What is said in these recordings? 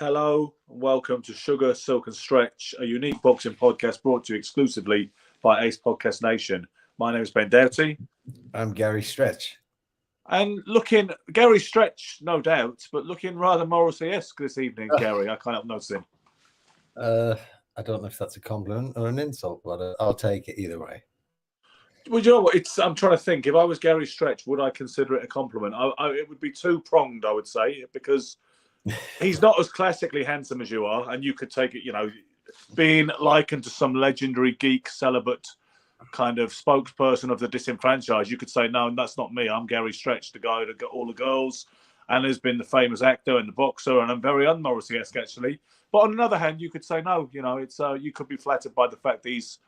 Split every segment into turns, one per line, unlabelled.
Hello, and welcome to Sugar, Silk and Stretch, a unique boxing podcast brought to you exclusively by Ace Podcast Nation. My name is Ben Doughty.
I'm Gary Stretch.
And looking, Gary Stretch, no doubt, but looking rather Morrissey-esque this evening, Gary, I can't help noticing.
I don't know if that's a compliment or an insult, but I'll take it either way.
Well, you know what? I'm trying to think. If I was Gary Stretch, would I consider it a compliment? It would be two-pronged, I would say, because he's not as classically handsome as you are, and you could take it, being likened to some legendary geek celibate kind of spokesperson of the disenfranchised. You could say, no, that's not me. I'm Gary Stretch, the guy that got all the girls and has been the famous actor and the boxer, and I'm very un-Morrissey-esque, actually. But on the other hand, you could say, no, it's you could be flattered by the fact that he's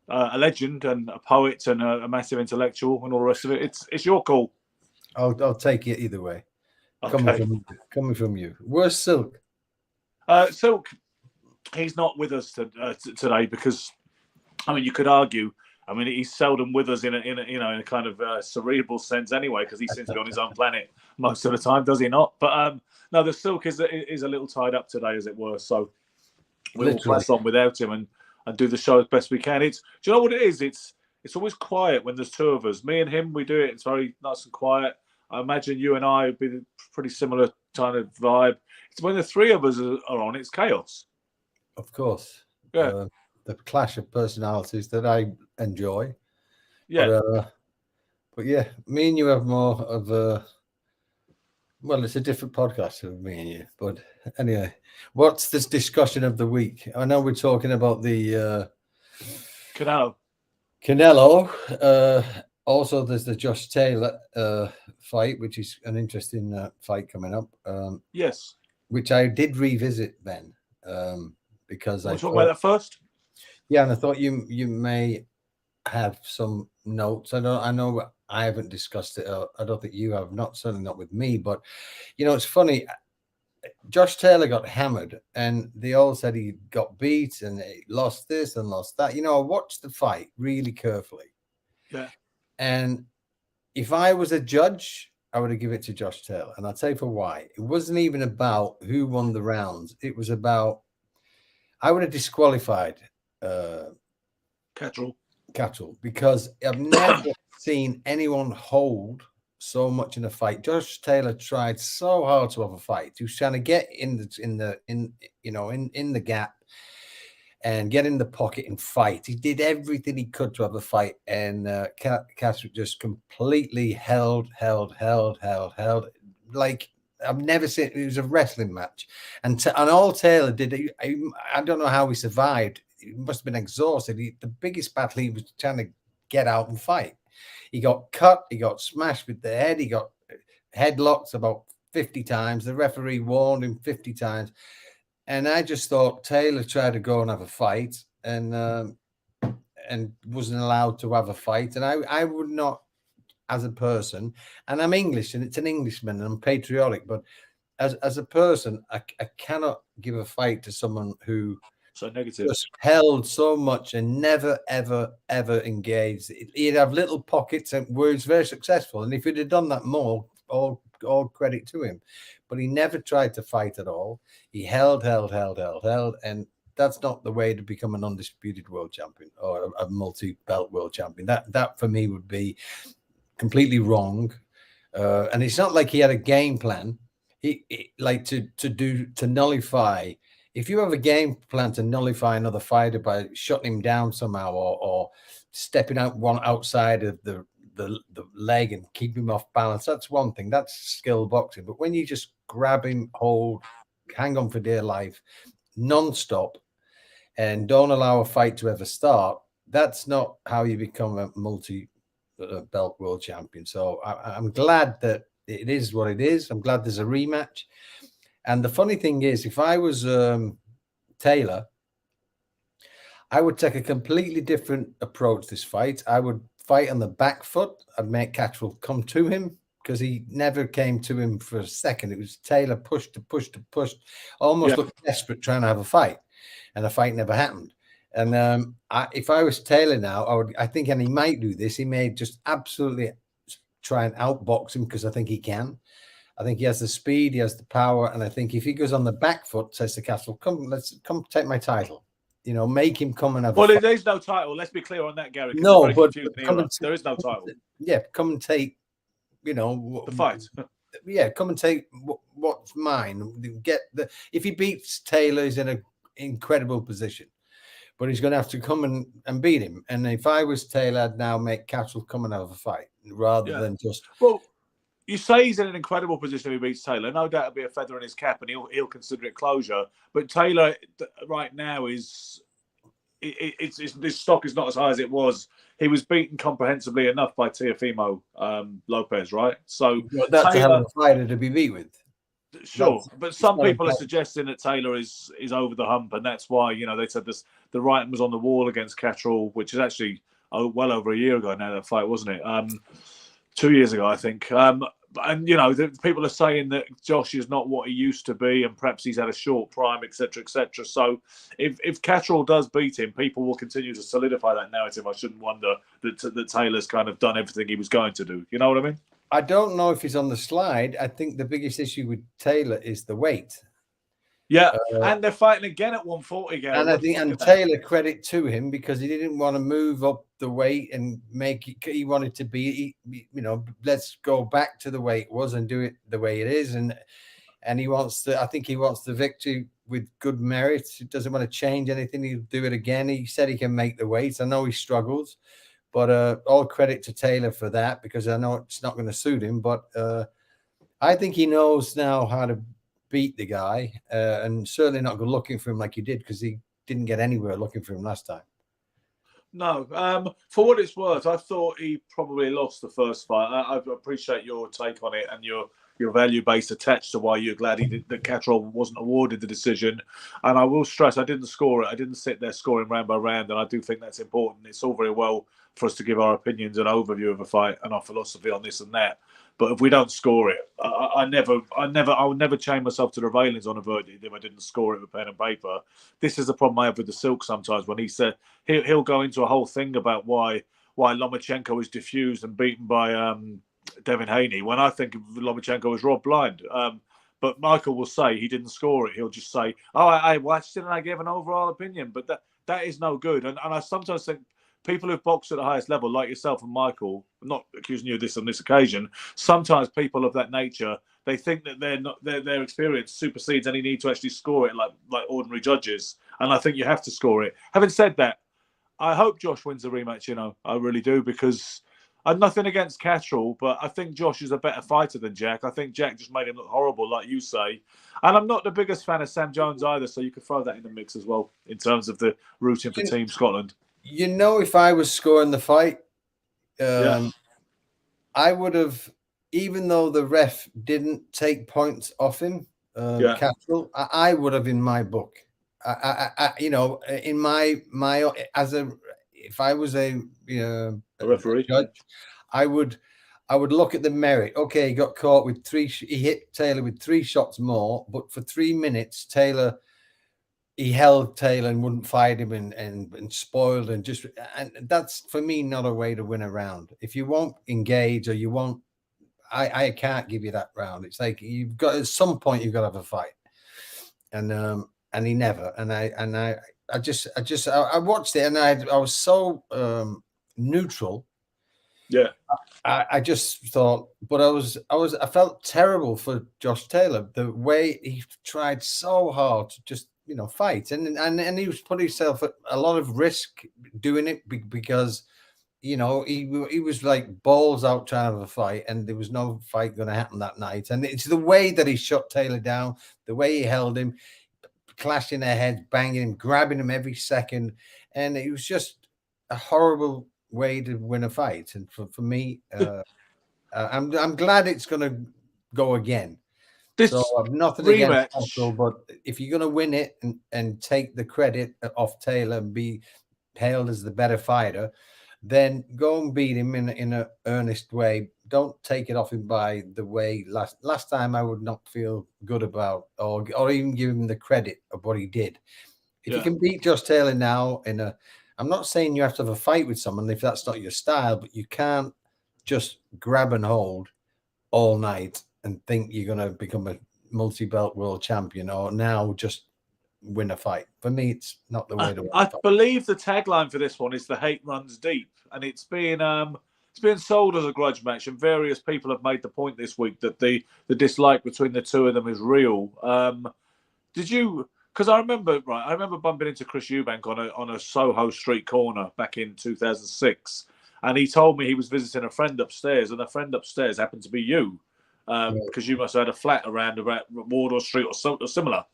a legend and a poet and a massive intellectual and all the rest of it. It's your call.
I'll take it either way.
Okay.
Coming from you. Where's Silk?
Silk, he's not with us today because, you could argue. He's seldom with us in a kind of cerebral sense anyway, because he seems to be on his own planet most of the time, does he not? But no, the Silk is a little tied up today, as it were. So we'll press on without him and do the show as best we can. Do you know what it is? It's always quiet when there's two of us. Me and him, we do it. It's very nice and quiet. I imagine you and I would be pretty similar kind of vibe. It's when the three of us are on, it's chaos.
Of course.
Yeah.
The clash of personalities that I enjoy.
Yeah.
But yeah, me and you have more of a... Well, it's a different podcast with me and you. But anyway, what's this discussion of the week? I know we're talking about the... Canelo. Also, there's the Josh Taylor fight, which is an interesting fight coming up.
Yes.
Which I did revisit, Ben, because
I talk about that first.
Yeah, and I thought you may have some notes. I know I haven't discussed it. I don't think you have. Certainly not with me. But it's funny. Josh Taylor got hammered, and they all said he got beat and he lost this and lost that. I watched the fight really carefully.
Yeah.
And if I was a judge, I would have given it to Josh Taylor. And I'll tell you for why. It wasn't even about who won the rounds. It was about, I would have disqualified Cattle, because I've never seen anyone hold so much in a fight. Josh Taylor tried so hard to have a fight. He was trying to get in the gap and get in the pocket and fight. He did everything he could to have a fight, and Cattle just completely held. Like I've never seen. It was a wrestling match, and all Taylor did. I don't know how he survived. He must have been exhausted. The biggest battle he was trying to get out and fight. He got cut. He got smashed with the head. He got headlocks about 50 times. The referee warned him 50 times. And I just thought Taylor tried to go and have a fight and wasn't allowed to have a fight. And I would not, as a person, and I'm English and it's an Englishman and I'm patriotic, but as a person, I cannot give a fight to someone who
so negative
just held so much and never, ever, ever engaged. He'd have little pockets and was very successful. And if he'd have done that more, all credit to him. But he never tried to fight at all. He held. And that's not the way to become an undisputed world champion or a multi-belt world champion. That for me would be completely wrong. And it's not like he had a game plan. He like to nullify. If you have a game plan to nullify another fighter by shutting him down somehow or stepping out one outside of the leg and keep him off balance, that's one thing. That's skill boxing. But when you just grab him, hold, hang on for dear life, non-stop, and don't allow a fight to ever start, that's not how you become a multi-belt world champion. So I'm glad that it is what it is. I'm glad there's a rematch. And the funny thing is, if I was Taylor, I would take a completely different approach this fight. I would fight on the back foot. I'd make Catchwell come to him because he never came to him for a second. It was Taylor push, almost looked desperate trying to have a fight, and the fight never happened. And if I was Taylor now, I think, and he might do this, he may just absolutely try and outbox him because I think he can. I think he has the speed, he has the power, and I think if he goes on the back foot, says to Castle, come take my title. You know, make him come and have
Well,
a fight.
there's no title. Let's be clear on that, Gary. It's a
No,
very
but
confusing
come
era.
and
There is no title.
Yeah, come and take, you know,
The fight.
Yeah, come and take what's mine. Get the if he beats Taylor, he's in an incredible position. But he's going to have to come and beat him. And if I was Taylor, I'd now make Castle come and have a fight rather than just.
Well, you say he's in an incredible position if he beats Taylor. No doubt it'll be a feather in his cap, and he'll consider it closure. But Taylor right now is this stock is not as high as it was. He was beaten comprehensively enough by Teofimo Lopez, right? So
that's
Taylor,
a hell of a fighter to be beat with.
Sure, but some people are suggesting that Taylor is over the hump, and that's why they said the writing was on the wall against Catterall, which is actually well over a year ago now. That fight, wasn't it? 2 years ago, I think. And people are saying that Josh is not what he used to be, and perhaps he's had a short prime, etc., etc. So, if Catterall does beat him, people will continue to solidify that narrative. I shouldn't wonder that Taylor's kind of done everything he was going to do. You know what I mean?
I don't know if he's on the slide. I think the biggest issue with Taylor is the weight.
Yeah, and they're fighting again at 140, Gary.
And I think, Taylor, credit to him, because he didn't want to move up the weight and make it. He wanted to be, let's go back to the way it was and do it the way it is. And he wants to. I think he wants the victory with good merit. He doesn't want to change anything. He'll do it again. He said he can make the weight. I know he struggles, but all credit to Taylor for that, because I know it's not going to suit him. But I think he knows now how to beat the guy, and certainly not go looking for him like he did, because he didn't get anywhere looking for him last time.
No, for what it's worth, I thought he probably lost the first fight. I appreciate your take on it and your value base attached to why you're glad that Catterall wasn't awarded the decision. And I will stress, I didn't score it. I didn't sit there scoring round by round, and I do think that's important. It's all very well for us to give our opinions and overview of a fight and our philosophy on this and that. But if we don't score it, I would never chain myself to the railings on a verdict if I didn't score it with pen and paper. This is the problem I have with the Silk sometimes, when he said he'll go into a whole thing about why Lomachenko was diffused and beaten by Devin Haney, when I think Lomachenko was robbed blind. But Michael will say he didn't score it. He'll just say, "Oh, I watched it and I gave an overall opinion." But that is no good. And I sometimes think people who've boxed at the highest level, like yourself and Michael, I'm not accusing you of this on this occasion, sometimes people of that nature, they think that their experience supersedes any need to actually score it like ordinary judges. And I think you have to score it. Having said that, I hope Josh wins the rematch. I really do, because I've nothing against Catterall, but I think Josh is a better fighter than Jack. I think Jack just made him look horrible, like you say. And I'm not the biggest fan of Sam Jones either, so you could throw that in the mix as well in terms of the rooting for Team Scotland.
If I was scoring the fight, I would have, even though the ref didn't take points off him, Catterall, I would have in my book. In my if I was a
referee
judge, I would look at the merit. Okay, he got caught with he hit Taylor with 3 shots more, but for 3 minutes, he held Taylor and wouldn't fight him and spoiled and that's, for me, not a way to win a round. If you won't engage, or you won't, I can't give you that round. It's like you've got, at some point, you've got to have a fight. And he never. And I watched it, and I was so neutral.
Yeah.
I just thought, but I felt terrible for Josh Taylor, the way he tried so hard to just fight, and he was putting himself at a lot of risk doing it, because he was like balls out trying to have a fight, and there was no fight going to happen that night. And it's the way that he shut Taylor down, the way he held him, clashing their heads, banging him, grabbing him every second, and it was just a horrible way to win a fight. And for me, I'm glad it's going to go again. So I've nothing against Catterall, but if you're going to win it and take the credit off Taylor and be hailed as the better fighter, then go and beat him in an earnest way. Don't take it off him by the way last time I would not feel good about, or even give him the credit of what he did. If you can beat Josh Taylor now I'm not saying you have to have a fight with someone if that's not your style, but you can't just grab and hold all night and think you're going to become a multi-belt world champion, or now just win a fight. For me, it's not the way to win a
I
fight.
believe the tagline for this one is "The hate runs deep," and it's being sold as a grudge match, and various people have made the point this week that the dislike between the two of them is real. Did you? Because I remember bumping into Chris Eubank on a Soho Street corner back in 2006, and he told me he was visiting a friend upstairs, and a friend upstairs happened to be you, because you must have had a flat around Wardour Street or similar.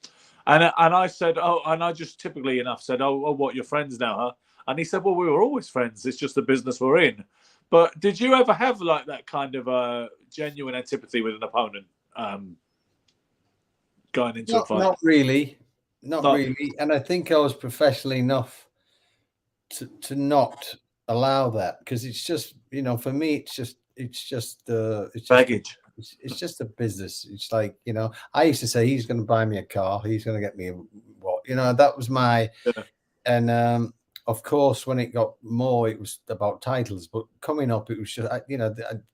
And I said, oh, and I just typically enough said, oh, what, you're friends now, huh? And he said, well, we were always friends. It's just the business we're in. But did you ever have like that kind of genuine antipathy with an opponent going into a fight?
Not really. Not really. And I think I was professional enough to not allow that, because it's just, for me, it's just
baggage.
It's just a business. It's like, I used to say, he's going to buy me a car. He's going to get me what, that was my, and of course, when it got more, it was about titles, but coming up, it was just,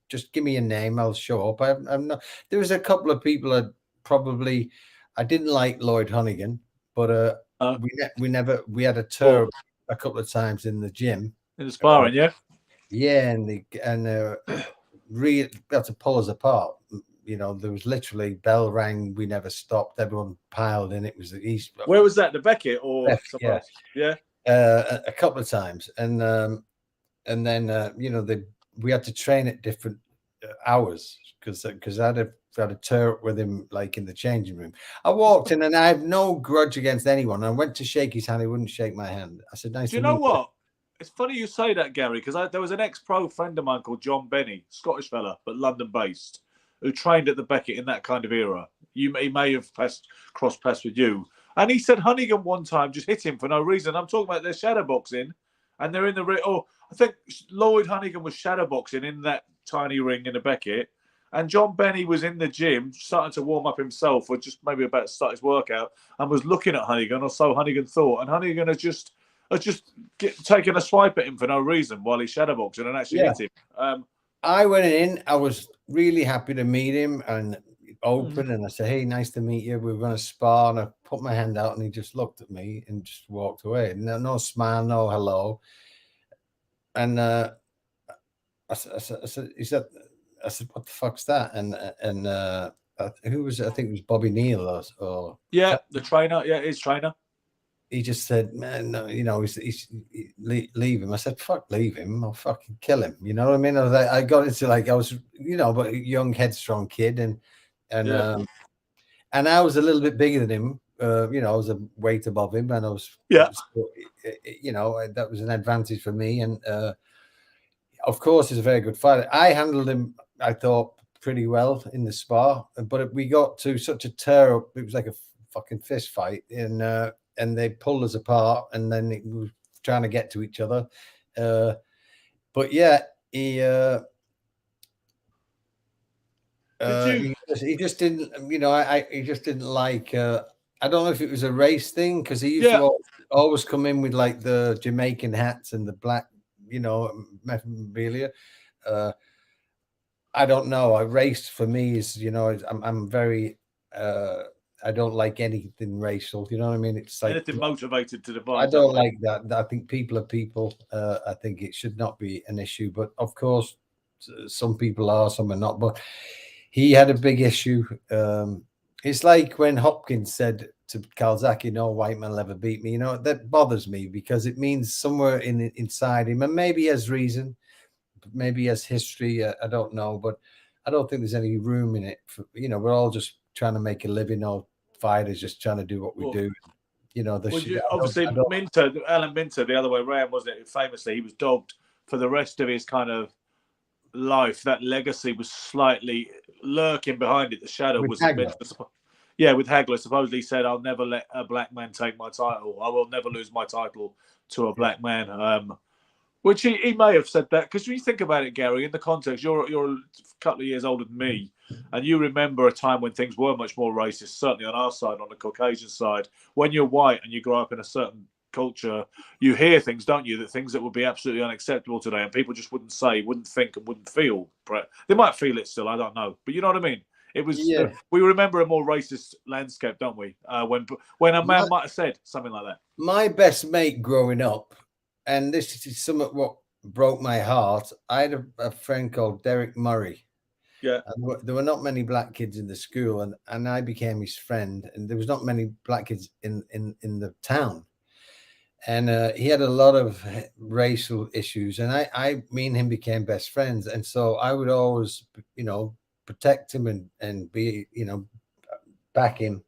just give me a name, I'll show up. I'm not, there was a couple of people I didn't like Lloyd Hunnigan, but we had a tour a couple of times in the gym.
In the sparring, yeah?
Yeah, and really got to pull us apart. There was literally bell rang, we never stopped, everyone piled in. It was the East.
Where was that? The Beckett or somewhere else? Yeah.
A couple of times, and then we had to train at different hours because I had a tour with him, like in the changing room. I walked in and I have no grudge against anyone. I went to shake his hand, he wouldn't shake my hand. I said, nice to meet you.
Do you know what? It's funny you say that, Gary, because there was an ex-pro friend of mine called John Benny, Scottish fella, but London-based, who trained at the Beckett in that kind of era. He may have crossed paths with you. And he said Hunnigan one time just hit him for no reason. I'm talking about their shadowboxing, and they're in the ring. Oh, I think Lloyd Hunnigan was shadowboxing in that tiny ring in the Beckett, and John Benny was in the gym starting to warm up himself, or just maybe about to start his workout, and was looking at Hunnigan, or so Hunnigan thought. And Hunnigan had just taken a swipe at him for no reason while he's shadowboxing and actually hit him.
I went in. I was really happy to meet him and open, and I said, hey, nice to meet you. We were going to spar, and I put my hand out, and he just looked at me and just walked away. No smile, no hello. And I said, what the fuck's that? And who was it? I think it was Bobby Neal or
the trainer. Yeah, his trainer.
He just said, man, no, he's leave him. I said, fuck, leave him. I'll fucking kill him. You know what I mean? I got into I was, but a young, headstrong kid, and I was a little bit bigger than him. I was a weight above him, and I was, that was an advantage for me. And of course, he's a very good fighter. I handled him, I thought, pretty well in the spar, but we got to such a tear up. It was like a fucking fist fight, and they pulled us apart, and then we were trying to get to each other. But yeah, he just didn't, he just didn't like, I don't know if it was a race thing, because he used to always come in with like the Jamaican hats and the black, memorabilia. I don't know. A race for me is, I'm very, I don't like anything racial. You know what I mean? It's like
anything motivated to divide.
I don't like that. I think people are people. I think it should not be an issue. But of course, some people are, some are not. But he had a big issue. It's like when Hopkins said to Calzaghe, "No white man will ever beat me." That bothers me, because it means somewhere inside him, and maybe he has reason, maybe he has history. I don't know, but I don't think there's any room in it. We're all just trying to make a living. All fighters just trying to do what we do.
Obviously, Alan Minter, the other way around, wasn't it? Famously, he was dogged for the rest of his kind of life. That legacy was slightly lurking behind it. The shadow was with Hagler. Supposedly said, "I'll never let a black man take my title. I will never lose my title to a black man." Which he may have said that, because when you think about it, Gary, in the context, you're a couple of years older than me, and you remember a time when things were much more racist, certainly on our side, on the Caucasian side. When you're white and you grow up in a certain culture, you hear things, don't you, that things that would be absolutely unacceptable today, and people just wouldn't say, wouldn't think, and wouldn't feel. They might feel it still, I don't know. But you know what I mean? It was.
Yeah.
We remember a more racist landscape, don't we? When a man might have said something like that.
My best mate growing up, and this is some of what broke my heart. I had a friend called Derek Murray.
Yeah.
And there were not many black kids in the school, and I became his friend. And there was not many black kids in the town, and he had a lot of racial issues. And me and him became best friends. And so I would always, protect him and be, back him.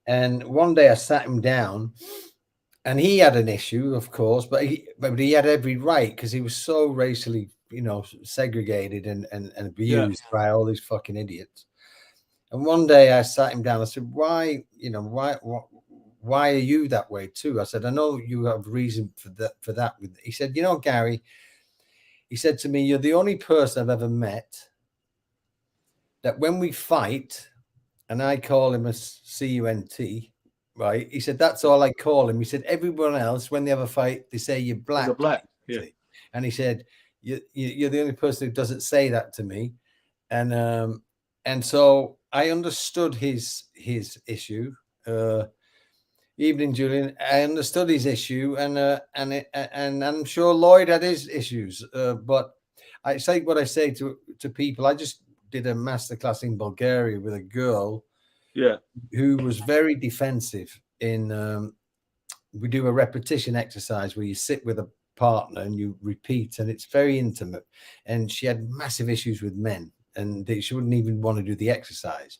And one day I sat him down, and he had an issue, of course, but he had every right because he was so racially, segregated and abused by all these fucking idiots. And one day I sat him down. I said, "Why, why are you that way too?" I said, "I know you have reason for that." He said, "Gary," he said to me, "You're the only person I've ever met that when we fight, and I call him a CUNT." Right. He said, "That's all I call him." He said, "Everyone else, when they have a fight, they say you're black."
He's a black. Yeah.
And he said, you're the only person who doesn't say that to me. And so I understood his issue. Evening, Julian. I understood his issue, and I'm sure Lloyd had his issues. But I say what I say to people. I just did a masterclass in Bulgaria with a girl.
Yeah.
Who was very defensive in we do a repetition exercise where you sit with a partner and you repeat, and it's very intimate. And she had massive issues with men, and she wouldn't even want to do the exercise.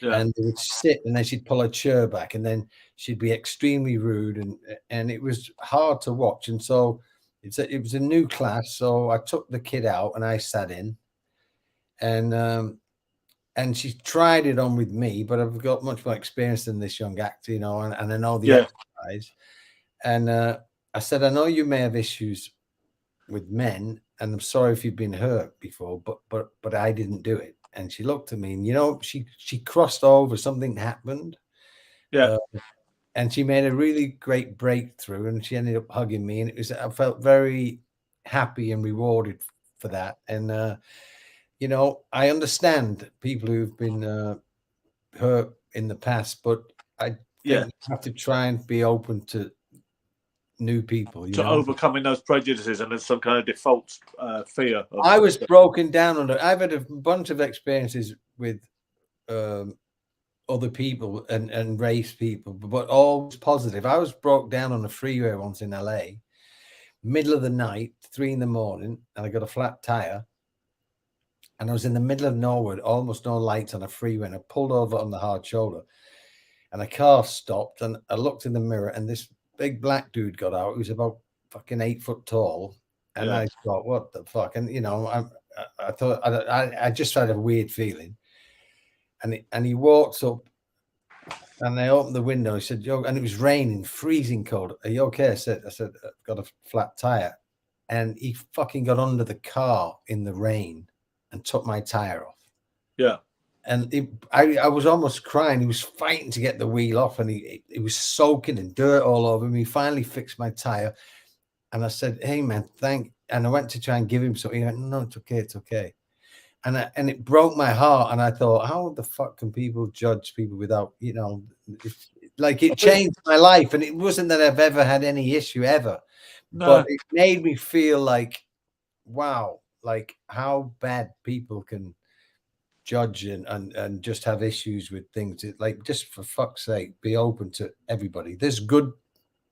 Yeah. And they would sit, and then she'd pull her chair back, and then she'd be extremely rude, and it was hard to watch. And so it was a new class, so I took the kid out and I sat in, and she tried it on with me, but I've got much more experience than this young actor, and I know the exercise. And I said, "I know you may have issues with men, and I'm sorry if you've been hurt before, but I didn't do it." And she looked at me, and she crossed over. Something happened, and she made a really great breakthrough, and she ended up hugging me, and I felt very happy and rewarded for that. And I understand people who've been hurt in the past, but I think you have to try and be open to new people.
To overcoming those prejudices, and there's some kind of default fear.
I was broken down on it. I've had a bunch of experiences with other people and race people, but always positive. I was broke down on a freeway once in LA, middle of the night, 3 a.m, and I got a flat tire. And I was in the middle of nowhere, almost no lights on a freeway, and I pulled over on the hard shoulder, and a car stopped, and I looked in the mirror, and this big black dude got out. He was about fucking 8 foot tall, and I thought, what the fuck? And I thought I just had a weird feeling, and he walked up, and I opened the window. He said, "Yo," and it was raining, freezing cold. "Are you okay?" I said, "I've got a flat tire," and he fucking got under the car in the rain and took my tire off.
Yeah.
And I was almost crying. He was fighting to get the wheel off, and he was soaking in dirt all over me. He finally fixed my tire, and I said, "Hey man, and I went to try and give him something. He went, "No, it's okay, it's okay." And it broke my heart. And I thought, how the fuck can people judge people without, like, it changed my life. And it wasn't that I've ever had any issue ever, but it made me feel like, wow, like how bad people can judge and just have issues with things. Like, just for fuck's sake, be open to everybody. There's good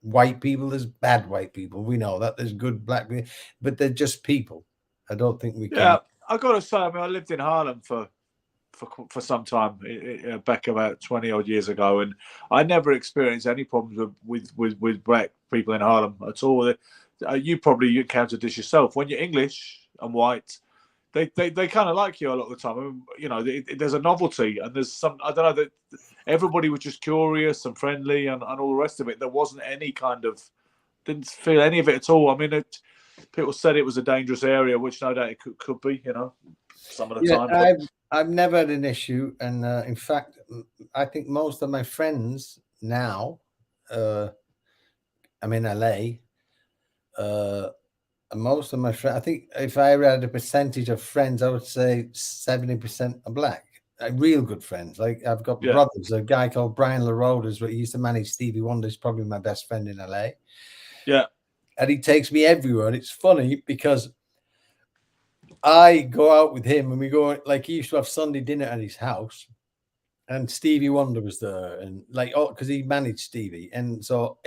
white people, there's bad white people. We know that. There's good black people, but they're just people. I don't think we can.
Yeah, I got to say, I mean, I lived in Harlem for some time back about 20 odd years ago, and I never experienced any problems with black people in Harlem at all. You probably encountered this yourself. When you're English and white, they kind of like you a lot of the time. I mean, there's a novelty, and there's some, I don't know, that everybody was just curious and friendly and all the rest of it. There wasn't any kind of, didn't feel any of it at all. I mean, people said it was a dangerous area, which no doubt it could be, some of the time.
I've never had an issue. And in fact, I think most of my friends now, I'm in LA, most of my friends, I think if I had a percentage of friends, I would say 70% are black. real good friends. Like I've got brothers. A guy called Brian LaRodas, he used to manage Stevie Wonder. He's probably my best friend in LA.
Yeah.
And he takes me everywhere. And it's funny because I go out with him and we go, like, he used to have Sunday dinner at his house. And Stevie Wonder was there, and like, because he managed Stevie, and so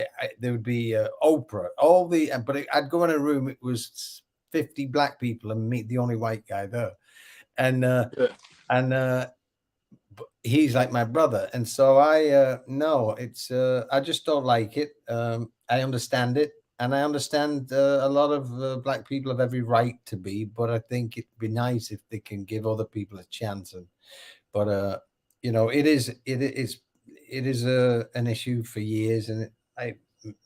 there would be Oprah, but I'd go in a room. It was 50 black people and meet the only white guy there, and he's like my brother, and so I just don't like it. I understand it, and I understand a lot of black people have every right to be, but I think it'd be nice if they can give other people a chance, but. You know, it is an issue for years, and it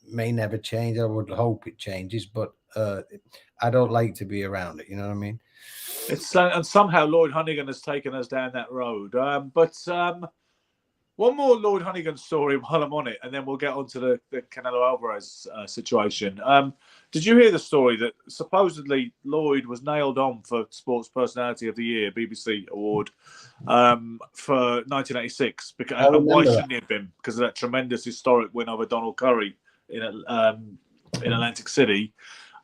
may never change. I would hope it changes, but I don't like to be around it. You know what I mean?
It's and somehow Lloyd Honeyghan has taken us down that road. But one more Lloyd Honeyghan story while I'm on it, and then we'll get on to the Canelo Alvarez situation. Did you hear the story that supposedly Lloyd was nailed on for Sports Personality of the Year, BBC award, for 1986? And why shouldn't he have been? Because of that tremendous historic win over Donald Curry in Atlantic City.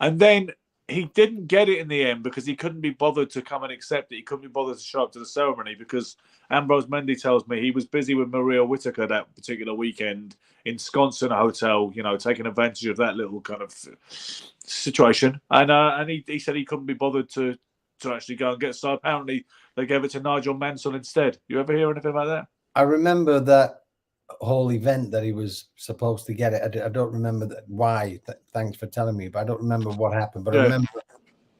And then he didn't get it in the end because he couldn't be bothered to come and accept it. He couldn't be bothered to show up to the ceremony because Ambrose Mendy tells me he was busy with Maria Whittaker that particular weekend, ensconced in a hotel, you know, taking advantage of that little kind of situation. And he said he couldn't be bothered to actually go and get. So apparently they gave it to Nigel Mansell instead. You ever hear anything about that?
I remember that whole event that he was supposed to get it. I don't remember why. Thanks for telling me, but I don't remember what happened. But I remember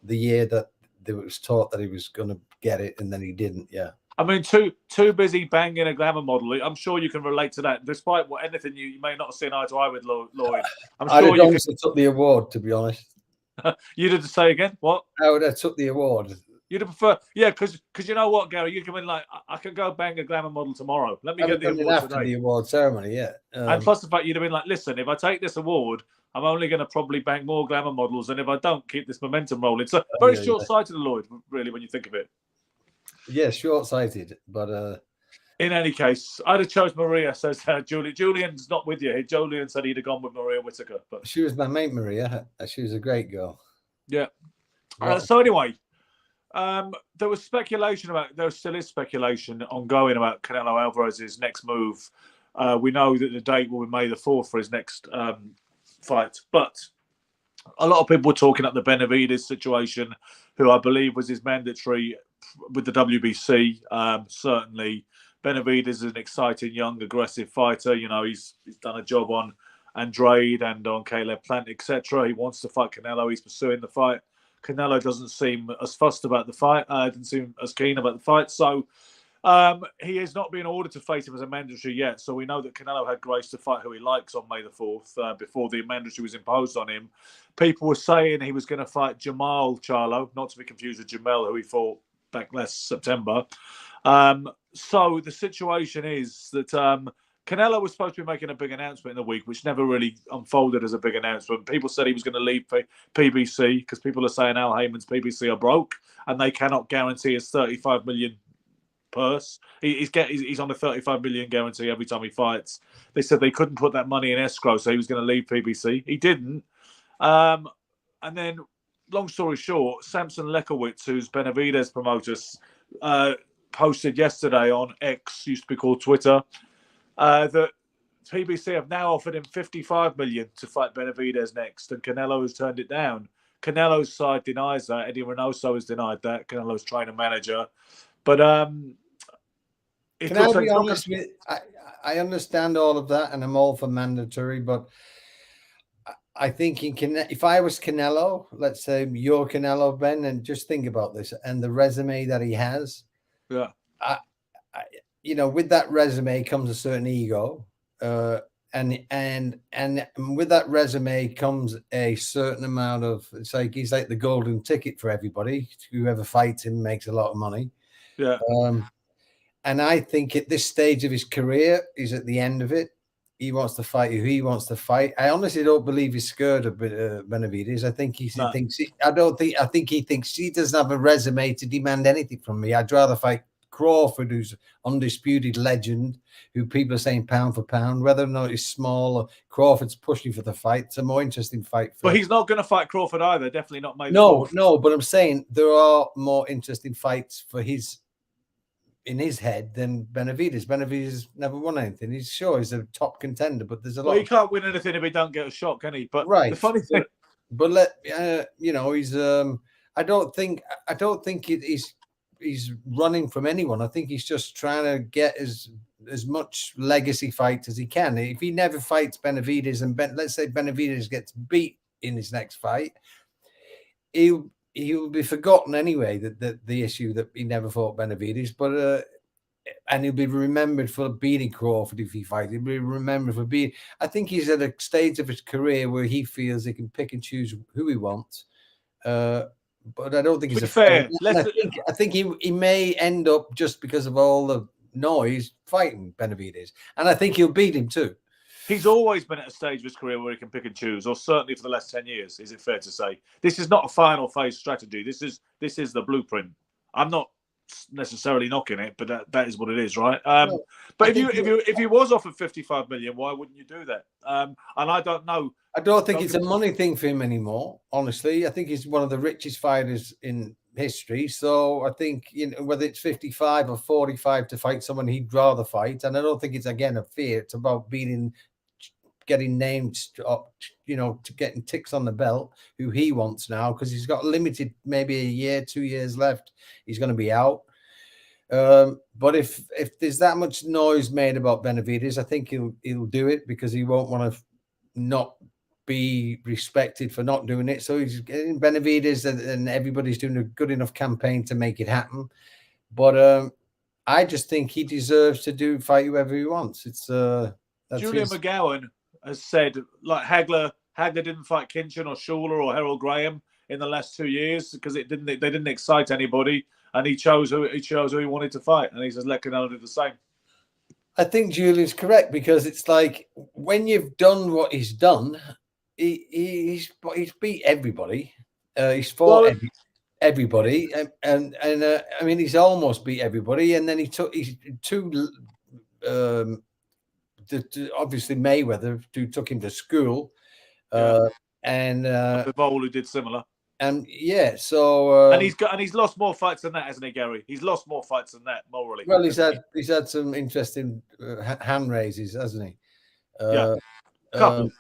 the year that it was taught that he was going to get it, and then he didn't. Yeah.
I mean, too busy banging a glamour model. I'm sure you can relate to that, despite anything you may not have seen eye to eye with Lloyd. I'm sure
I'd have took the award, to be honest.
You did say again? What?
I would have took the award.
You'd prefer, yeah, because you know what, Gary, you come in like, I can go bang a glamour model tomorrow. Let me get the award
after the award ceremony, yeah.
And plus the fact you'd have been like, listen, if I take this award, I'm only going to probably bang more glamour models, and if I don't, keep this momentum rolling. So very short-sighted, Lloyd, really, when you think of it.
Yeah, short-sighted, but
in any case, I'd have chose Maria, says Julie. Julian's not with you. Julian said he'd have gone with Maria Whittaker, but
she was my mate, Maria. She was a great girl.
Yeah. So anyway. There was speculation there still is speculation ongoing about Canelo Alvarez's next move. We know that the date will be May the 4th for his next fight, but a lot of people were talking up the Benavidez situation, who I believe was his mandatory with the WBC. Certainly, Benavidez is an exciting, young, aggressive fighter. You know, he's done a job on Andrade and on Caleb Plant, etc. He wants to fight Canelo. He's pursuing the fight. Canelo doesn't seem as fussed about the fight. Doesn't seem as keen about the fight. So he has not been ordered to face him as a mandatory yet. So we know that Canelo had grace to fight who he likes on May the 4th before the mandatory was imposed on him. People were saying he was going to fight Jamal Charlo, not to be confused with Jamel, who he fought back last September. So the situation is that Canelo was supposed to be making a big announcement in the week, which never really unfolded as a big announcement. People said he was going to leave PBC because people are saying Al Heyman's PBC are broke and they cannot guarantee his 35 million purse. He's on a 35 million guarantee every time he fights. They said they couldn't put that money in escrow, so he was going to leave PBC. He didn't. And then, long story short, Samson Lekowitz, who's Benavidez promoter, posted yesterday on X, used to be called Twitter, that PBC have now offered him 55 million to fight Benavidez next, and Canelo has turned it down. Canelo's side denies that. Eddie Reynoso has denied that. Canelo's trainer manager, but
can I be honest with? I understand all of that, and I'm all for mandatory, but I think if I was Canelo, let's say you're Canelo, Ben, and just think about this and the resume that he has.
Yeah.
With that resume comes a certain ego, and with that resume comes a certain amount of. It's like he's like the golden ticket for everybody. Whoever fights him makes a lot of money.
Yeah.
And I think at this stage of his career, he's at the end of it. He wants to fight who he wants to fight. I honestly don't believe he's scared of Benavidez. I think he thinks. I think he thinks he doesn't have a resume to demand anything from me. I'd rather fight Crawford, who's undisputed legend, who people are saying pound for pound, whether or not he's small or Crawford's pushing for the fight. It's a more interesting fight.
But he's not going to fight Crawford either. Definitely not May the
No,
4th.
no. But I'm saying there are more interesting fights for in his head than Benavidez. Benavidez never won anything. He's sure he's a top contender, but there's a lot.
Well, he can't win anything if he don't get a shot, can he? But
right.
The funny thing,
but you know, he's. I don't think he's running from anyone. I think he's just trying to get as much legacy fight as he can. If he never fights Benavidez and let's say Benavidez gets beat in his next fight, he'll be forgotten anyway. That the issue that he never fought Benavidez, but and he'll be remembered for beating Crawford if he fights. He'll be remembered for beating. I think he's at a stage of his career where he feels he can pick and choose who he wants. But I don't think he's a
fair.
I think he may end up, just because of all the noise, fighting Benavidez, and I think he'll beat him too.
He's always been at a stage of his career where he can pick and choose, or certainly for the last 10 years. Is it fair to say this is not a final phase strategy? This is the blueprint. I'm not necessarily knocking it, but that is what it is, right? But if he was offered 55 million, why wouldn't you do that? And I don't know.
I don't think it's a money thing for him anymore. Honestly, I think he's one of the richest fighters in history. So I think, you know, whether it's 55 or 45 to fight someone he'd rather fight, and I don't think it's again a fear. It's about getting named, you know, to getting ticks on the belt, who he wants now, because he's got limited, maybe a year, 2 years left. He's going to be out. But if there's that much noise made about Benavidez, I think he'll do it, because he won't want to not be respected for not doing it. So he's getting Benavidez, and everybody's doing a good enough campaign to make it happen. But I just think he deserves to fight whoever he wants. It's
Julian McGowan has said, like, Hagler didn't fight Kinchin or Schuler or Harold Graham in the last 2 years because they didn't excite anybody, and he chose who he wanted to fight, and he says let Canelo do the same.
I think Julian's correct, because it's like, when you've done what he's done, he's beat everybody. He's fought everybody, and I mean, he's almost beat everybody, and then he's two. Obviously Mayweather, who took him to school, and
Bivol, who did similar,
and so
and he's lost more fights than that, hasn't he, Gary? He's lost more fights than that morally.
Well, he's had some interesting hand raises, hasn't he?
Couple.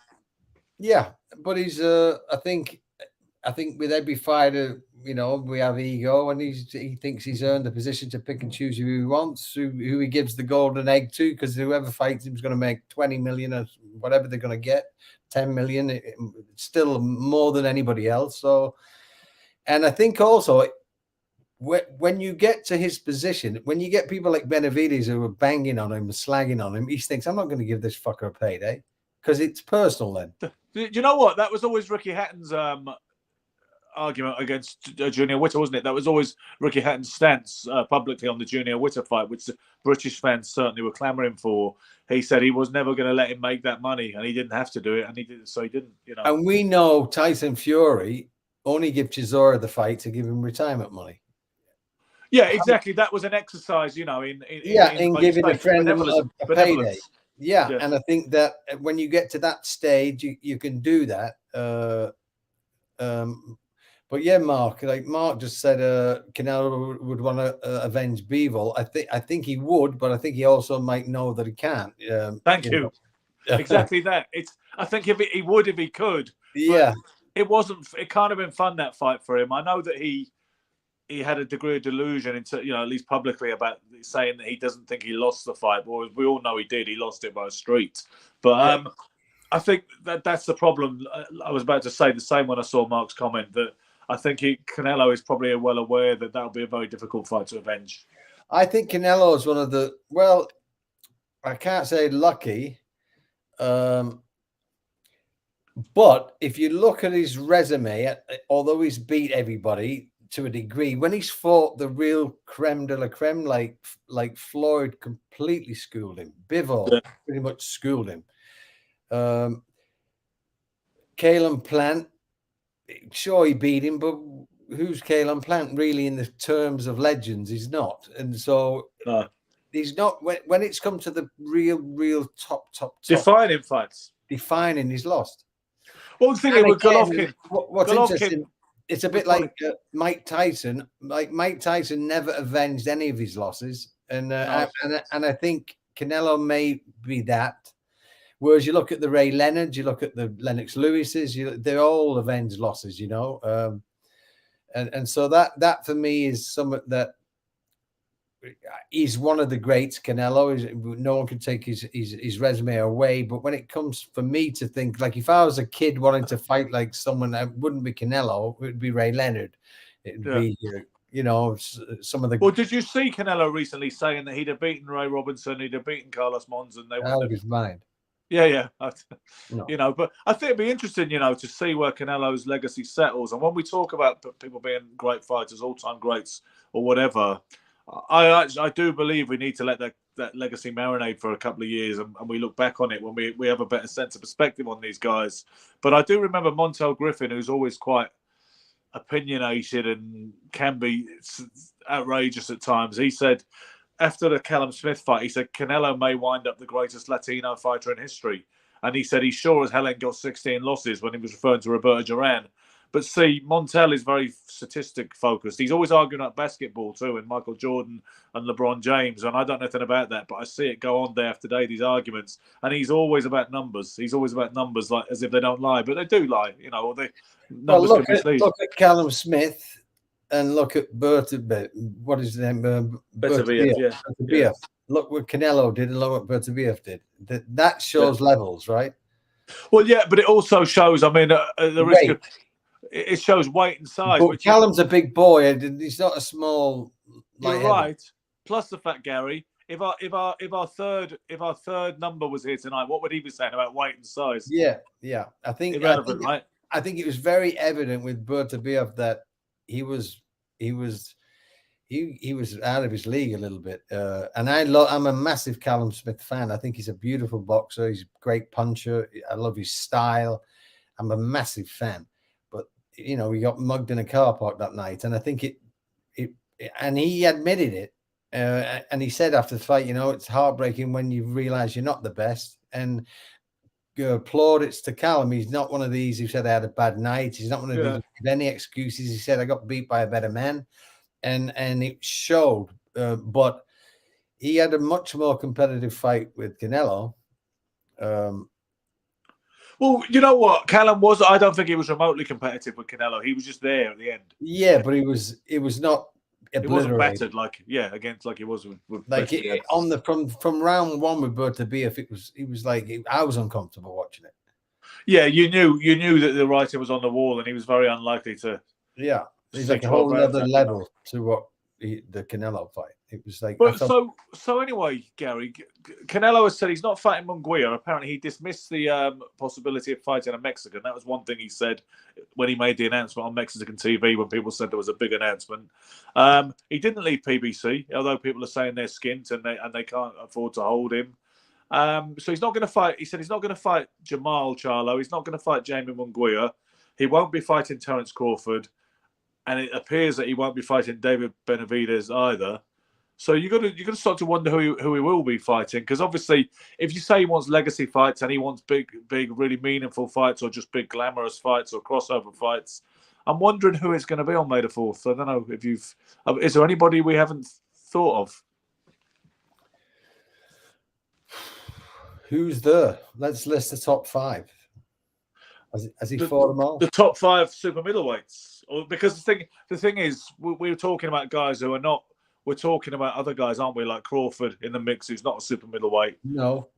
Yeah, but he's I think with every fighter, you know, we have ego, and he thinks he's earned the position to pick and choose who he wants, who he gives the golden egg to, because whoever fights him is going to make 20 million or whatever they're going to get, 10 million. It's still more than anybody else. So, and I think also, when you get to his position, when you get people like Benavidez who are banging on him, slagging on him, he thinks, I'm not going to give this fucker a payday, because it's personal then.
Do you know what? That was always Ricky Hatton's argument against Junior Witter, wasn't it? That was always Ricky Hatton's stance publicly on the Junior Witter fight, which the British fans certainly were clamouring for. He said he was never going to let him make that money, and he didn't have to do it, and he did, so he didn't. You know.
And we know Tyson Fury only gave Chisora the fight to give him retirement money.
Yeah, exactly. That was an exercise, you know, in
giving a friend a payday. Yeah, and I think that when you get to that stage, you can do that. But yeah, Mark just said, Canelo would want to avenge Bivol. I think he would, but I think he also might know that he can't.
Thank you. Exactly that. I think he would if he could.
Yeah.
It wasn't. It can't have been fun, that fight, for him. I know that he had a degree of delusion into, you know, at least publicly, about saying that he doesn't think he lost the fight. But we all know he did. He lost it by a street. But I think that's the problem. I was about to say the same when I saw Mark's comment, that I think Canelo is probably well aware that that'll be a very difficult fight to avenge.
I think Canelo is one of the, well, I can't say lucky, but if you look at his resume, although he's beat everybody to a degree, when he's fought the real creme de la creme, like Floyd completely schooled him, Bivol pretty much schooled him, Caleb Plant, sure he beat him, but who's Caleb Plant really in the terms of legends? He's not, and so
No.
he's not when it's come to the real top
Defining fights.
defining. He's lost.
Well, the thing
And
is with
again,
Golovkin,
what's
Golovkin
interesting, it's a bit like Mike Tyson. Like Mike Tyson never avenged any of his losses, and
No.
and I think Canelo may be that. Whereas you look at the Ray Leonards, you look at the Lennox Lewises, they're all avenged losses, you know. And so that for me is something that he's one of the greats. Canelo is, no one can take his resume away. But when it comes for me to think, like if I was a kid wanting to fight like someone, that wouldn't be Canelo, it would be Ray Leonard. It would be, you know, some of the.
Well, did you see Canelo recently saying that he'd have beaten Ray Robinson, he'd have beaten Carlos Monzon? They
out of his mind.
Yeah.
No.
You know, but I think it'd be interesting, you know, to see where Canelo's legacy settles. And when we talk about people being great fighters, all-time greats or whatever, I do believe we need to let that legacy marinate for a couple of years, and we look back on it when we have a better sense of perspective on these guys. But I do remember Montel Griffin, who's always quite opinionated and can be outrageous at times. He said after the Callum Smith fight, he said Canelo may wind up the greatest Latino fighter in history. And he said he sure as hell ain't got 16 losses when he was referring to Roberto Duran. But see, Montel is very statistic focused. He's always arguing about basketball too, and Michael Jordan and LeBron James. And I don't know anything about that, but I see it go on day after day, these arguments. And he's always about numbers. He's always about numbers, like as if they don't lie, but they do lie, you know. Or they numbers
look
can mislead.
Look at Callum Smith and look at what is his name?
Benavidez, yeah.
Look what Canelo did and look what Benavidez did. That shows levels, right?
Well, yeah, but it also shows, I mean, the risk of, it shows weight and size.
But Callum's a big boy, and he's not a small.
You're right. Plus the fact, Gary, if our third number was here tonight, what would he be saying about weight and size?
Yeah. I think
irrelevant, right?
I think it was very evident with Benavidez that he was out of his league a little bit. And I'm a massive Callum Smith fan. I think he's a beautiful boxer. He's a great puncher. I love his style. I'm a massive fan. But you know, we got mugged in a car park that night, and I think and he admitted it. And he said after the fight, you know, it's heartbreaking when you realize you're not the best. And plaudits to Callum. He's not one of these who said I had a bad night. He's not one of these who give any excuses. He said I got beat by a better man, and it showed. But he had a much more competitive fight with Canelo.
Well, you know what, Callum was. I don't think he was remotely competitive with Canelo. He was just there at the end.
Yeah, but it was not.
It wasn't battered like he was with
like from round one with Benavidez. It was like I was uncomfortable watching it.
Yeah, you knew that the writing was on the wall, and he was very unlikely to.
Yeah, it's like a whole other level to what the Canelo fight. It was like.
But so anyway, Gary, Canelo has said he's not fighting Munguia. Apparently, he dismissed the possibility of fighting a Mexican. That was one thing he said when he made the announcement on Mexican TV when people said there was a big announcement. He didn't leave PBC, although people are saying they're skint and they can't afford to hold him. So he's not going to fight. He said he's not going to fight Jamal Charlo. He's not going to fight Jamie Munguia. He won't be fighting Terence Crawford, and it appears that he won't be fighting David Benavidez either. So you're gonna start to wonder who he will be fighting, because obviously, if you say he wants legacy fights and he wants big, really meaningful fights, or just big glamorous fights or crossover fights, I'm wondering who it's going to be on May the 4th. I don't know if is there anybody we haven't thought of?
Who's there? Let's list the top 5. Has he fought them all?
The top 5 super middleweights, because the thing is, we were talking about guys who are not. We're talking about other guys, aren't we? Like Crawford in the mix, who's not a super middleweight.
No.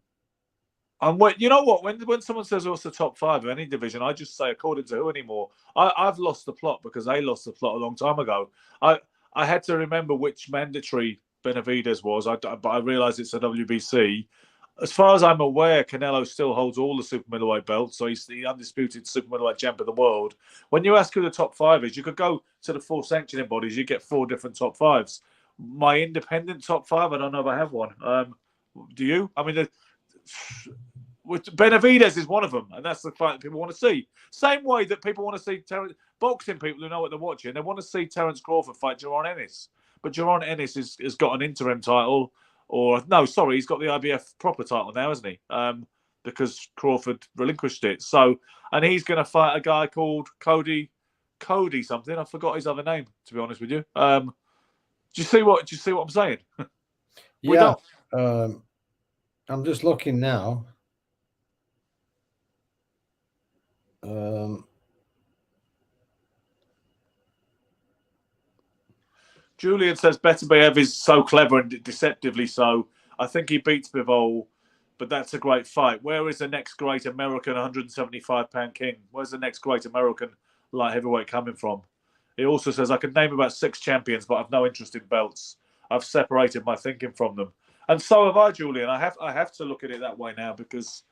And you know what? When someone says what's the top 5 of any division, I just say according to who anymore. I've lost the plot because they lost the plot a long time ago. I had to remember which mandatory Benavidez was, but I realised it's a WBC. As far as I'm aware, Canelo still holds all the super middleweight belts, so he's the undisputed super middleweight champ of the world. When you ask who the top 5 is, you could go to the 4 sanctioning bodies. You get 4 different top 5s. My independent top 5, I don't know if I have one. Do you? I mean, Benavidez is one of them, and that's the fight that people want to see. Same way that people want to see boxing people who know what they're watching. They want to see Terence Crawford fight Jaron Ennis, but Jaron Ennis has got an interim title, or no, sorry, he's got the IBF proper title now, hasn't he? Because Crawford relinquished it. So, and he's going to fight a guy called Cody something. I forgot his other name, to be honest with you. Do you see what I'm saying?
Yeah. I'm just looking now.
Julian says Benavidez is so clever and deceptively so. I think he beats Bivol, but that's a great fight. Where is the next great American 175-pound king? Where's the next great American light heavyweight coming from? He also says, I can name about 6 champions, but I've no interest in belts. I've separated my thinking from them. And so have I, Julian. I have to look at it that way now because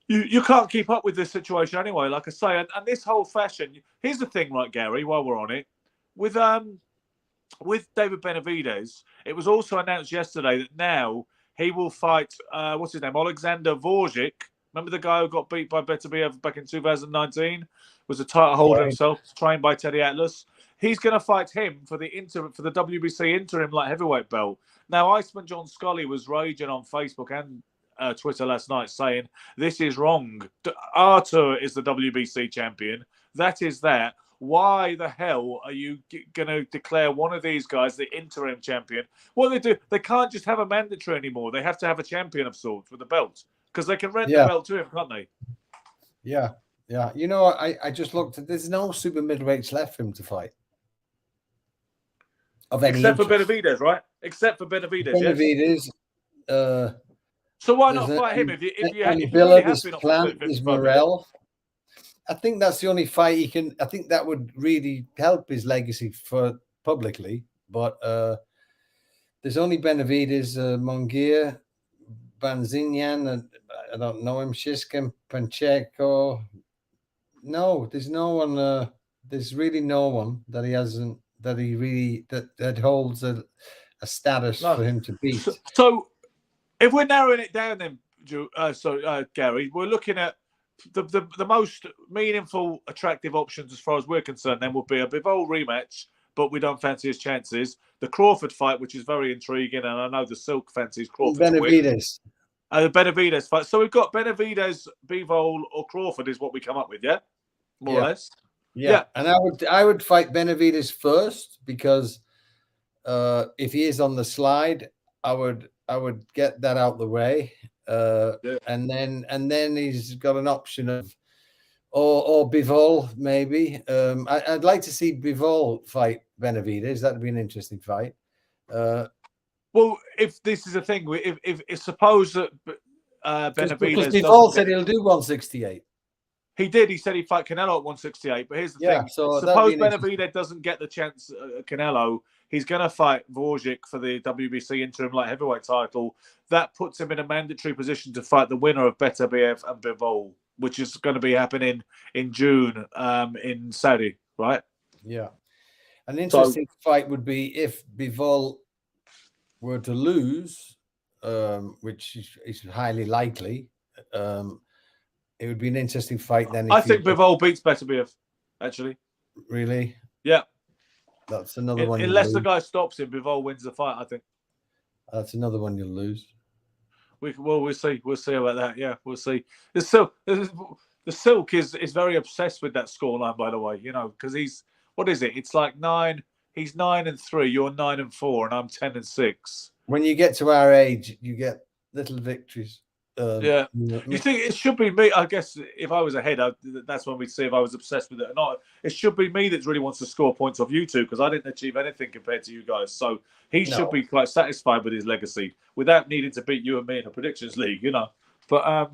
you can't keep up with this situation anyway, like I say. And this whole fashion, here's the thing, right, Gary, while we're on it. With David Benavidez, it was also announced yesterday that now he will fight, what's his name, Alexander Vorjik. Remember the guy who got beat by Beterbiev back in 2019? Was a title holder himself, trained by Teddy Atlas. He's going to fight him for the WBC interim light heavyweight belt. Now, Iceman John Scully was raging on Facebook and Twitter last night saying, this is wrong. Artur is the WBC champion. That is that. Why the hell are you going to declare one of these guys the interim champion? What they do, they can't just have a mandatory anymore. They have to have a champion of sorts with a belt because they can rent the belt to him, can't they?
Yeah, yeah. You know, I just looked at. There's no super middleweights left for him to fight.
Except for Benavidez, right? Except for Benavidez.
Benavidez.
Yes? So why not fight him if you really have been
plan is Morel. I think that's the only fight he can. I think that would really help his legacy for publicly. But there's only Benavidez, Munguia, Banzinyan, and I don't know him. Shiskin, Pacheco. No, there's no one. There's really no one that he hasn't. That he really that holds a status for him to beat.
So if we're narrowing it down, then Gary, we're looking at the most meaningful, attractive options as far as we're concerned. Then would be a Bivol rematch, but we don't fancy his chances. The Crawford fight, which is very intriguing, and I know the Silk fancies Crawford.
Benavidez.
The Benavidez fight. So we've got Benavidez, Bivol, or Crawford is what we come up with, yeah, more or less.
Yeah, and I would fight Benavidez first because if he is on the slide, I would get that out the way, and then he's got an option of or Bivol maybe. I'd like to see Bivol fight Benavidez. That'd be an interesting fight.
Well, if this is a thing, if suppose that Benavidez,
because Bivol said he'll do 168.
He did. He said he'd fight Canelo at 168. But here's the thing.
So
suppose Benavidez doesn't get the chance at Canelo. He's going to fight Vorjik for the WBC interim light heavyweight title. That puts him in a mandatory position to fight the winner of Beterbiev and Bivol, which is going to be happening in June in Saudi, right?
Yeah. An interesting fight would be if Bivol were to lose, which is highly likely. It would be an interesting fight then.
I think Bivol beats Beterbiev, actually.
Really?
Yeah.
That's another one.
Unless the guy stops him, Bivol wins the fight, I think.
That's another one you'll lose.
We'll see. We'll see about that. Yeah, we'll see. The Silk is very obsessed with that scoreline, by the way, you know, because he's, what is it? It's like 9. He's 9-3, you're 9-4, and I'm 10-6.
When you get to our age, you get little victories.
Yeah. You think it should be me? I guess if I was ahead, that's when we'd see if I was obsessed with it or not. It should be me that really wants to score points off you two because I didn't achieve anything compared to you guys. So he should be quite satisfied with his legacy without needing to beat you and me in a predictions league, you know. But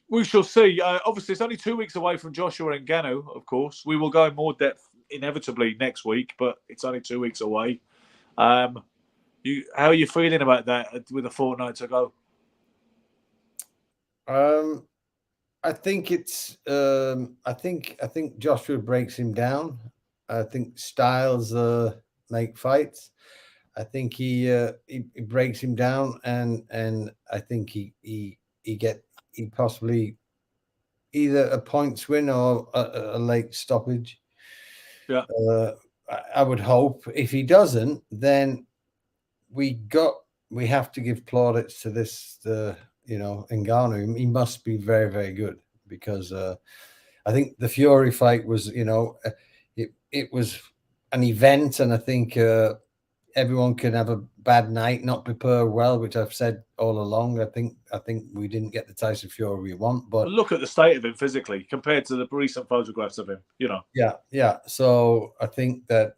we shall see. Obviously, it's only 2 weeks away from Joshua and Ngannou, of course. We will go in more depth inevitably next week, but it's only 2 weeks away. How are you feeling about that with a fortnight to go?
I think it's. I think Joshua breaks him down. I think Styles make fights. I think he breaks him down, and I think he he possibly either a points win or a late stoppage.
Yeah.
I would hope. If he doesn't, then we have to give plaudits to this, Ngannou. He must be very, very good, because I think the Fury fight was, it was an event, and I think everyone can have a bad night, not prepare well, which I've said all along. I think we didn't get the Tyson Fury we want, but
look at the state of him physically compared to the recent photographs of him.
Yeah. So I think that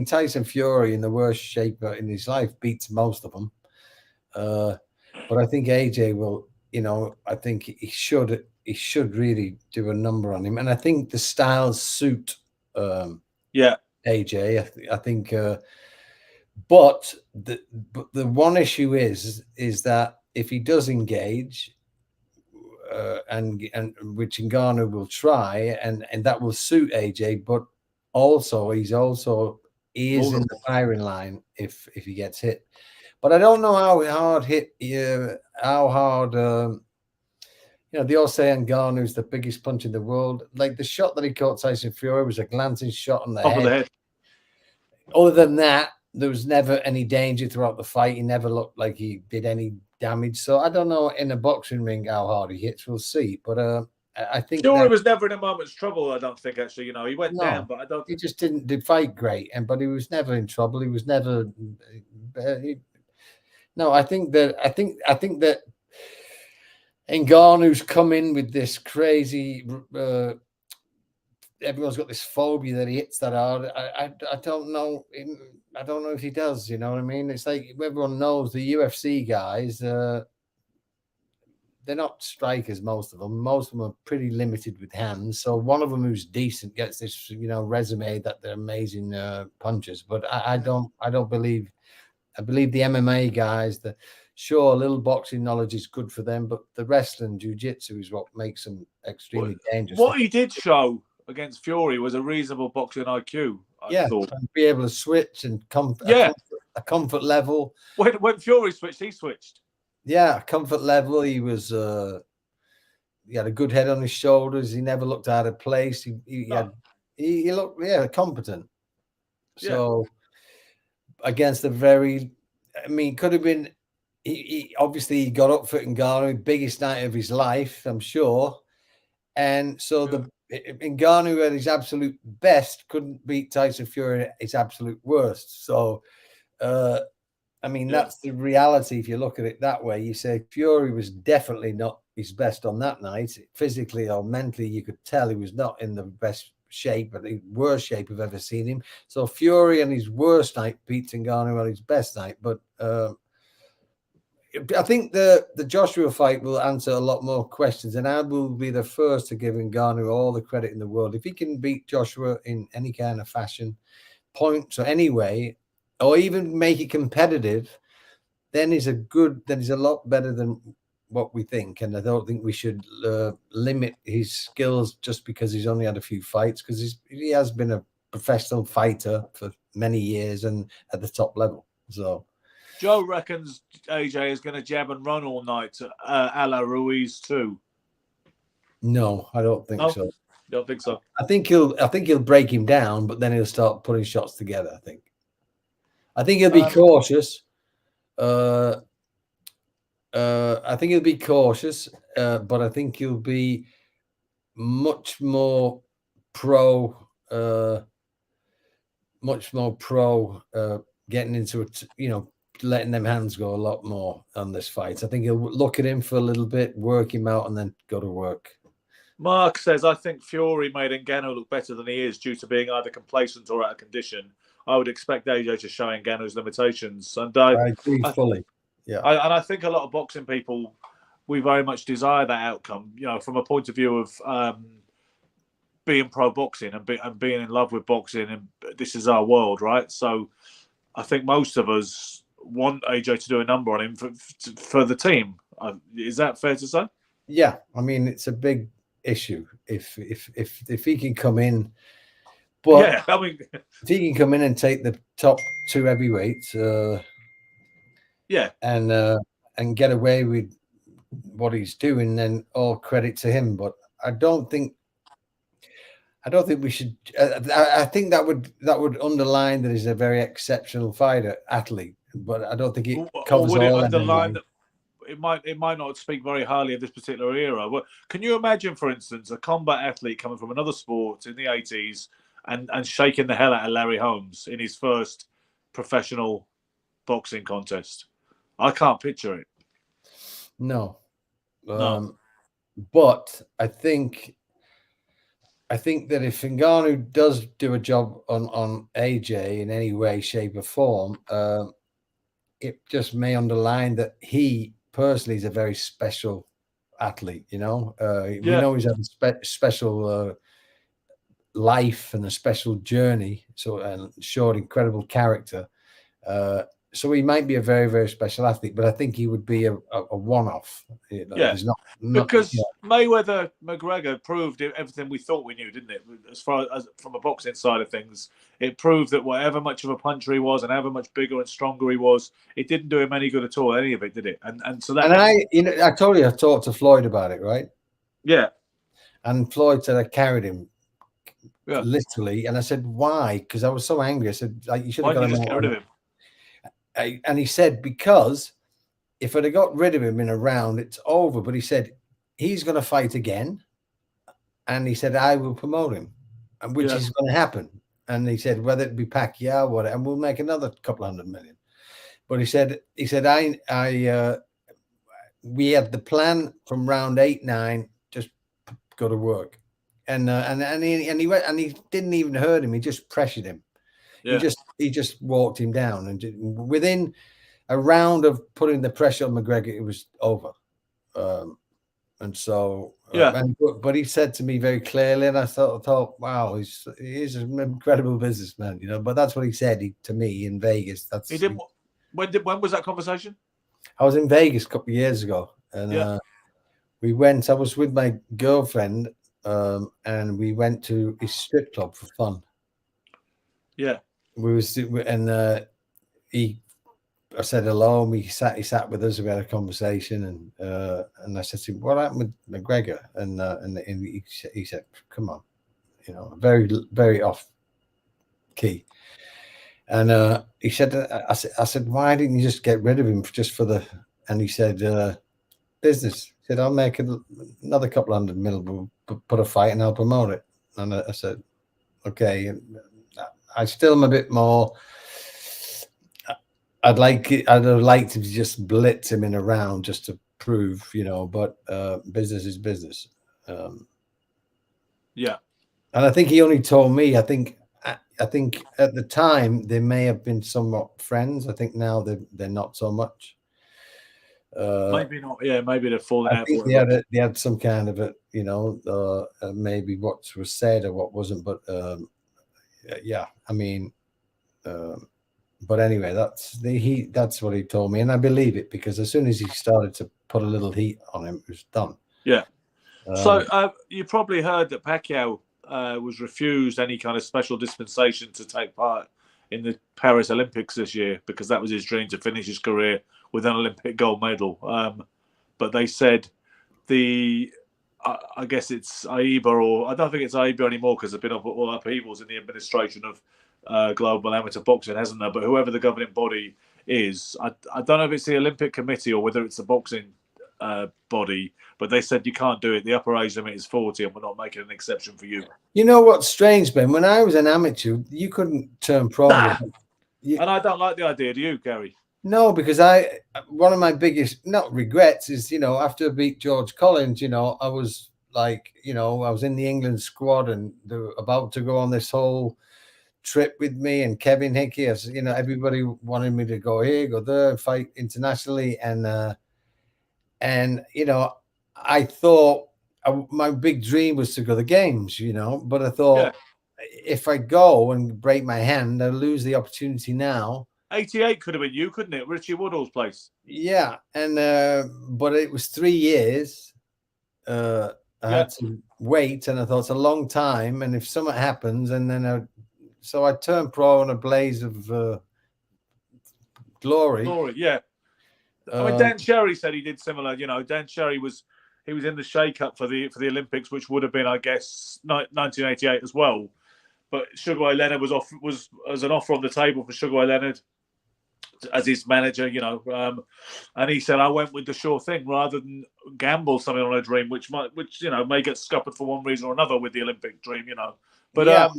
Tyson Fury in the worst shape in his life beats most of them. But I think AJ will. I think he should really do a number on him, and I think the styles suit. AJ. I think, but the one issue is that if he does engage, and which Ngannou will try, and that will suit AJ, but also he is in the firing line if he gets hit. But I don't know how hard they all say Ngannou's the biggest punch in the world. Like the shot that he caught Tyson Fury was a glancing shot on the head. Other than that, there was never any danger throughout the fight. He never looked like he did any damage. So I don't know in a boxing ring how hard he hits. We'll see. But I think
Fury was never in a moment's trouble. I don't think, actually. He went down, but I don't.
He just didn't fight great, but he was never in trouble. He was never. No, I think that Ngannou's come in with this crazy. Everyone's got this phobia that he hits that hard. I don't know. I don't know if he does. You know what I mean? It's like everyone knows the UFC guys. They're not strikers. Most of them are pretty limited with hands. So one of them who's decent gets this, resume that they're amazing punchers. But I don't believe. I believe the MMA guys. Sure, a little boxing knowledge is good for them, but the wrestling, jiu-jitsu is what makes them extremely dangerous.
What he did show against Fury was a reasonable boxing IQ. I thought.
And be able to switch and a comfort level.
When Fury switched, he switched.
Yeah, comfort level. He was. He had a good head on his shoulders. He never looked out of place. He looked competent. So against a very, could have been. He obviously got up for Ngannou, biggest night of his life, I'm sure, and so Ngannou at his absolute best couldn't beat Tyson Fury at his absolute worst. So, that's the reality. If you look at it that way, you say Fury was definitely not his best on that night, physically or mentally. You could tell he was not in the best shape, but the worst shape I've ever seen him. So Fury on his worst night beats Ngannou on his best night, but. I think the Joshua fight will answer a lot more questions, and I will be the first to give Ngannou all the credit in the world. If he can beat Joshua in any kind of fashion, points or any way, or even make it competitive, then he's a lot better than what we think. And I don't think we should limit his skills just because he's only had a few fights, because he has been a professional fighter for many years and at the top level. So.
Joe reckons AJ is going to jab and run all night, a la Ruiz too.
No, I don't think so.
Don't think so.
I think he'll break him down, but then he'll start putting shots together. I think he'll be cautious. I think he'll be cautious, but I think he'll be much more pro. Getting into it, letting them hands go a lot more on this fight. I think he'll look at him for a little bit, work him out, and then go to work.
Mark says, I think Fury made Ngannou look better than he is due to being either complacent or out of condition. I would expect AJ to show Ngannou's limitations. And I
agree fully. Yeah.
And I think a lot of boxing people, we very much desire that outcome, from a point of view of being pro boxing and being in love with boxing. And this is our world, right? So I think most of us want AJ to do a number on him for the team. Is that fair to say?
Yeah, it's a big issue if he can come in. But if he can come in and take the top two heavyweights,
Yeah.
And get away with what he's doing, then all credit to him. But I don't think we should. I think that would underline that he's a very exceptional fighter athlete, but I don't think it
Or
covers
would it
all
underline
MMA.
that it might not speak very highly of this particular era? Well, can you imagine, for instance, a combat athlete coming from another sport in the 80s and shaking the hell out of Larry Holmes in his first professional boxing contest? I can't picture it.
No,
No.
but I think that if Ngannou does do a job on AJ in any way, shape, or form, it just may underline that he personally is a very special athlete. We
Yeah.
know he's had a special life and a special journey, and showed incredible character. So he might be a very, very special athlete, but I think he would be a one-off.
Yeah.
There's not
Because Mayweather McGregor proved everything we thought we knew, didn't it? As far as from a boxing side of things, it proved that whatever much of a puncher he was and however much bigger and stronger he was, it didn't do him any good at all, any of it, did it? And so that.
And I told you I talked to Floyd about it, right?
Yeah.
And Floyd said I carried him.
Yeah.
Literally, and I said, "Why?" Because I was so angry. I said, "You should have got him
just get rid of him."
And he said, "Because if I'd have got rid of him in a round, it's over." But he said he's going to fight again, and he said I will promote him, which is going to happen. And he said whether it be Pacquiao or whatever, and we'll make another couple $100 million. But he said we had the plan from round 8, 9, just go to work. And he went, and he didn't even hurt him. He just pressured him. Yeah. He just walked him down, and within a round of putting the pressure on McGregor, it was over. And so, but he said to me very clearly, and I thought, wow, he's an incredible businessman, But that's what he said to me in Vegas.
He didn't. When was that conversation?
I was in Vegas a couple of years ago, and we went. I was with my girlfriend. And we went to his strip club for fun.
Yeah,
we was, and I said hello. And he sat with us. We had a conversation, and I said to him, "What happened with McGregor?" And he said, "Come on, very, very off key." And he said, "I said, why didn't you just get rid of him just for the?" And he said, "Business." He said, "I'll make another couple $100 million. We'll put a fight and I'll promote it." And I said, "Okay." I still am a bit more. I'd have liked to just blitz him in a round just to prove, But business is business.
Yeah.
And I think he only told me. I think at the time they may have been somewhat friends. I think now they're not so much.
Maybe not. Yeah, maybe they're falling out.
I think they had some kind of maybe what was said or what wasn't. But yeah, I mean, but anyway, that's what he told me, and I believe it because as soon as he started to put a little heat on him, it was done.
Yeah. So you probably heard that Pacquiao was refused any kind of special dispensation to take part in the Paris Olympics this year because that was his dream to finish his career with an Olympic gold medal. But they said I guess it's AIBA, or I don't think it's AIBA anymore because there's been all upheavals in the administration of global amateur boxing, hasn't there? But whoever the governing body is, I don't know if it's the Olympic Committee or whether it's the boxing body, but they said you can't do it. The upper age limit is 40 and we're not making an exception for you.
You know what's strange, Ben? When I was an amateur, you couldn't turn pro.
And I don't like the idea, do you, Gary?
No, because one of my biggest not regrets is, after I beat George Collins, I was like, I was in the England squad and they were about to go on this whole trip with me and Kevin Hickey. As everybody wanted me to go here, go there, and fight internationally. And I thought my big dream was to go to the games, but I thought if I go and break my hand, I'll lose the opportunity now.
88 could have been you, couldn't it? Richie Woodall's place.
Yeah. And, but it was 3 years. I had to wait, and I thought it's a long time. And if something happens, and then so I turned pro in a blaze of glory.
Yeah. I mean, Dan Cherry said he did similar. You know, Dan Cherry was in the shake-up for the Olympics, which would have been, I guess, 1988 as well. But Sugar Ray Leonard was as an offer on the table for Sugar Ray Leonard as his manager, you know, and he said I went with the sure thing rather than gamble something on a dream, which you know may get scuppered for one reason or another with the Olympic dream, you know. But
yeah,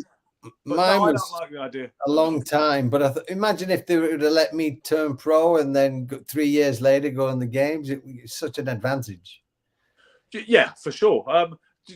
but
mine
no, I
was
don't like the idea.
a long time. But imagine if they would have let me turn pro and then 3 years later go in the games. It's such an advantage.
Yeah, for sure.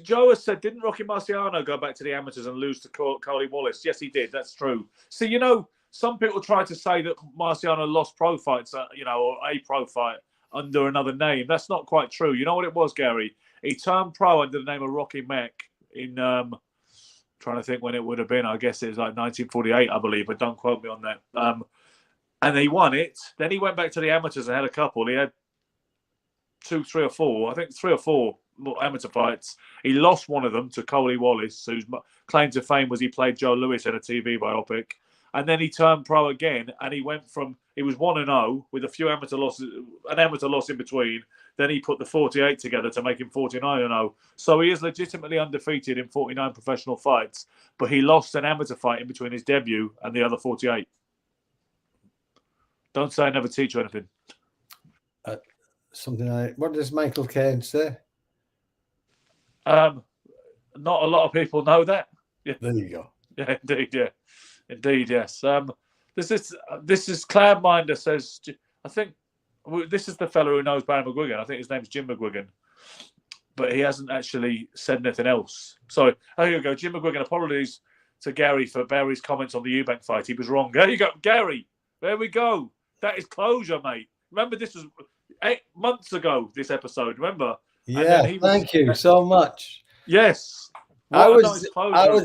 Joe has said, didn't Rocky Marciano go back to the amateurs and lose to Coley Wallace? Yes, he did. That's true. See, you know, some people try to say that Marciano lost pro fights, you know, or a pro fight under another name. That's not quite true. You know what it was, Gary? He turned pro under the name of Rocky Mack in, trying to think when it would have been. I guess it was like 1948, I believe, but don't quote me on that. And he won it. Then he went back to the amateurs and had a couple. He had 2, 3 or 4, I think 3 or 4 amateur fights. He lost one of them to Coley Wallace, whose claim to fame was he played Joe Louis in a TV biopic. And then he turned pro again, and he was 1-0 with a few amateur losses, an amateur loss in between. Then he put the 48 together to make him 49-0. So he is legitimately undefeated in 49 professional fights, but he lost an amateur fight in between his debut and the other 48. Don't say I never teach you anything.
Something like, what does Michael Caine say?
Not a lot of people know that. Yeah.
There you go.
Yeah, indeed. Yeah, indeed. Yes. This is Cloudminder says. I think this is the fellow who knows Barry McGuigan. I think his name's Jim McGuigan, but he hasn't actually said anything else. So here you go, Jim McGuigan. Apologies to Gary for Barry's comments on the Eubank fight. He was wrong. There you go, Gary. There we go. That is closure, mate. Remember, this was 8 months ago. This episode. Remember?
Yeah. Thank you so much.
Yes.
I was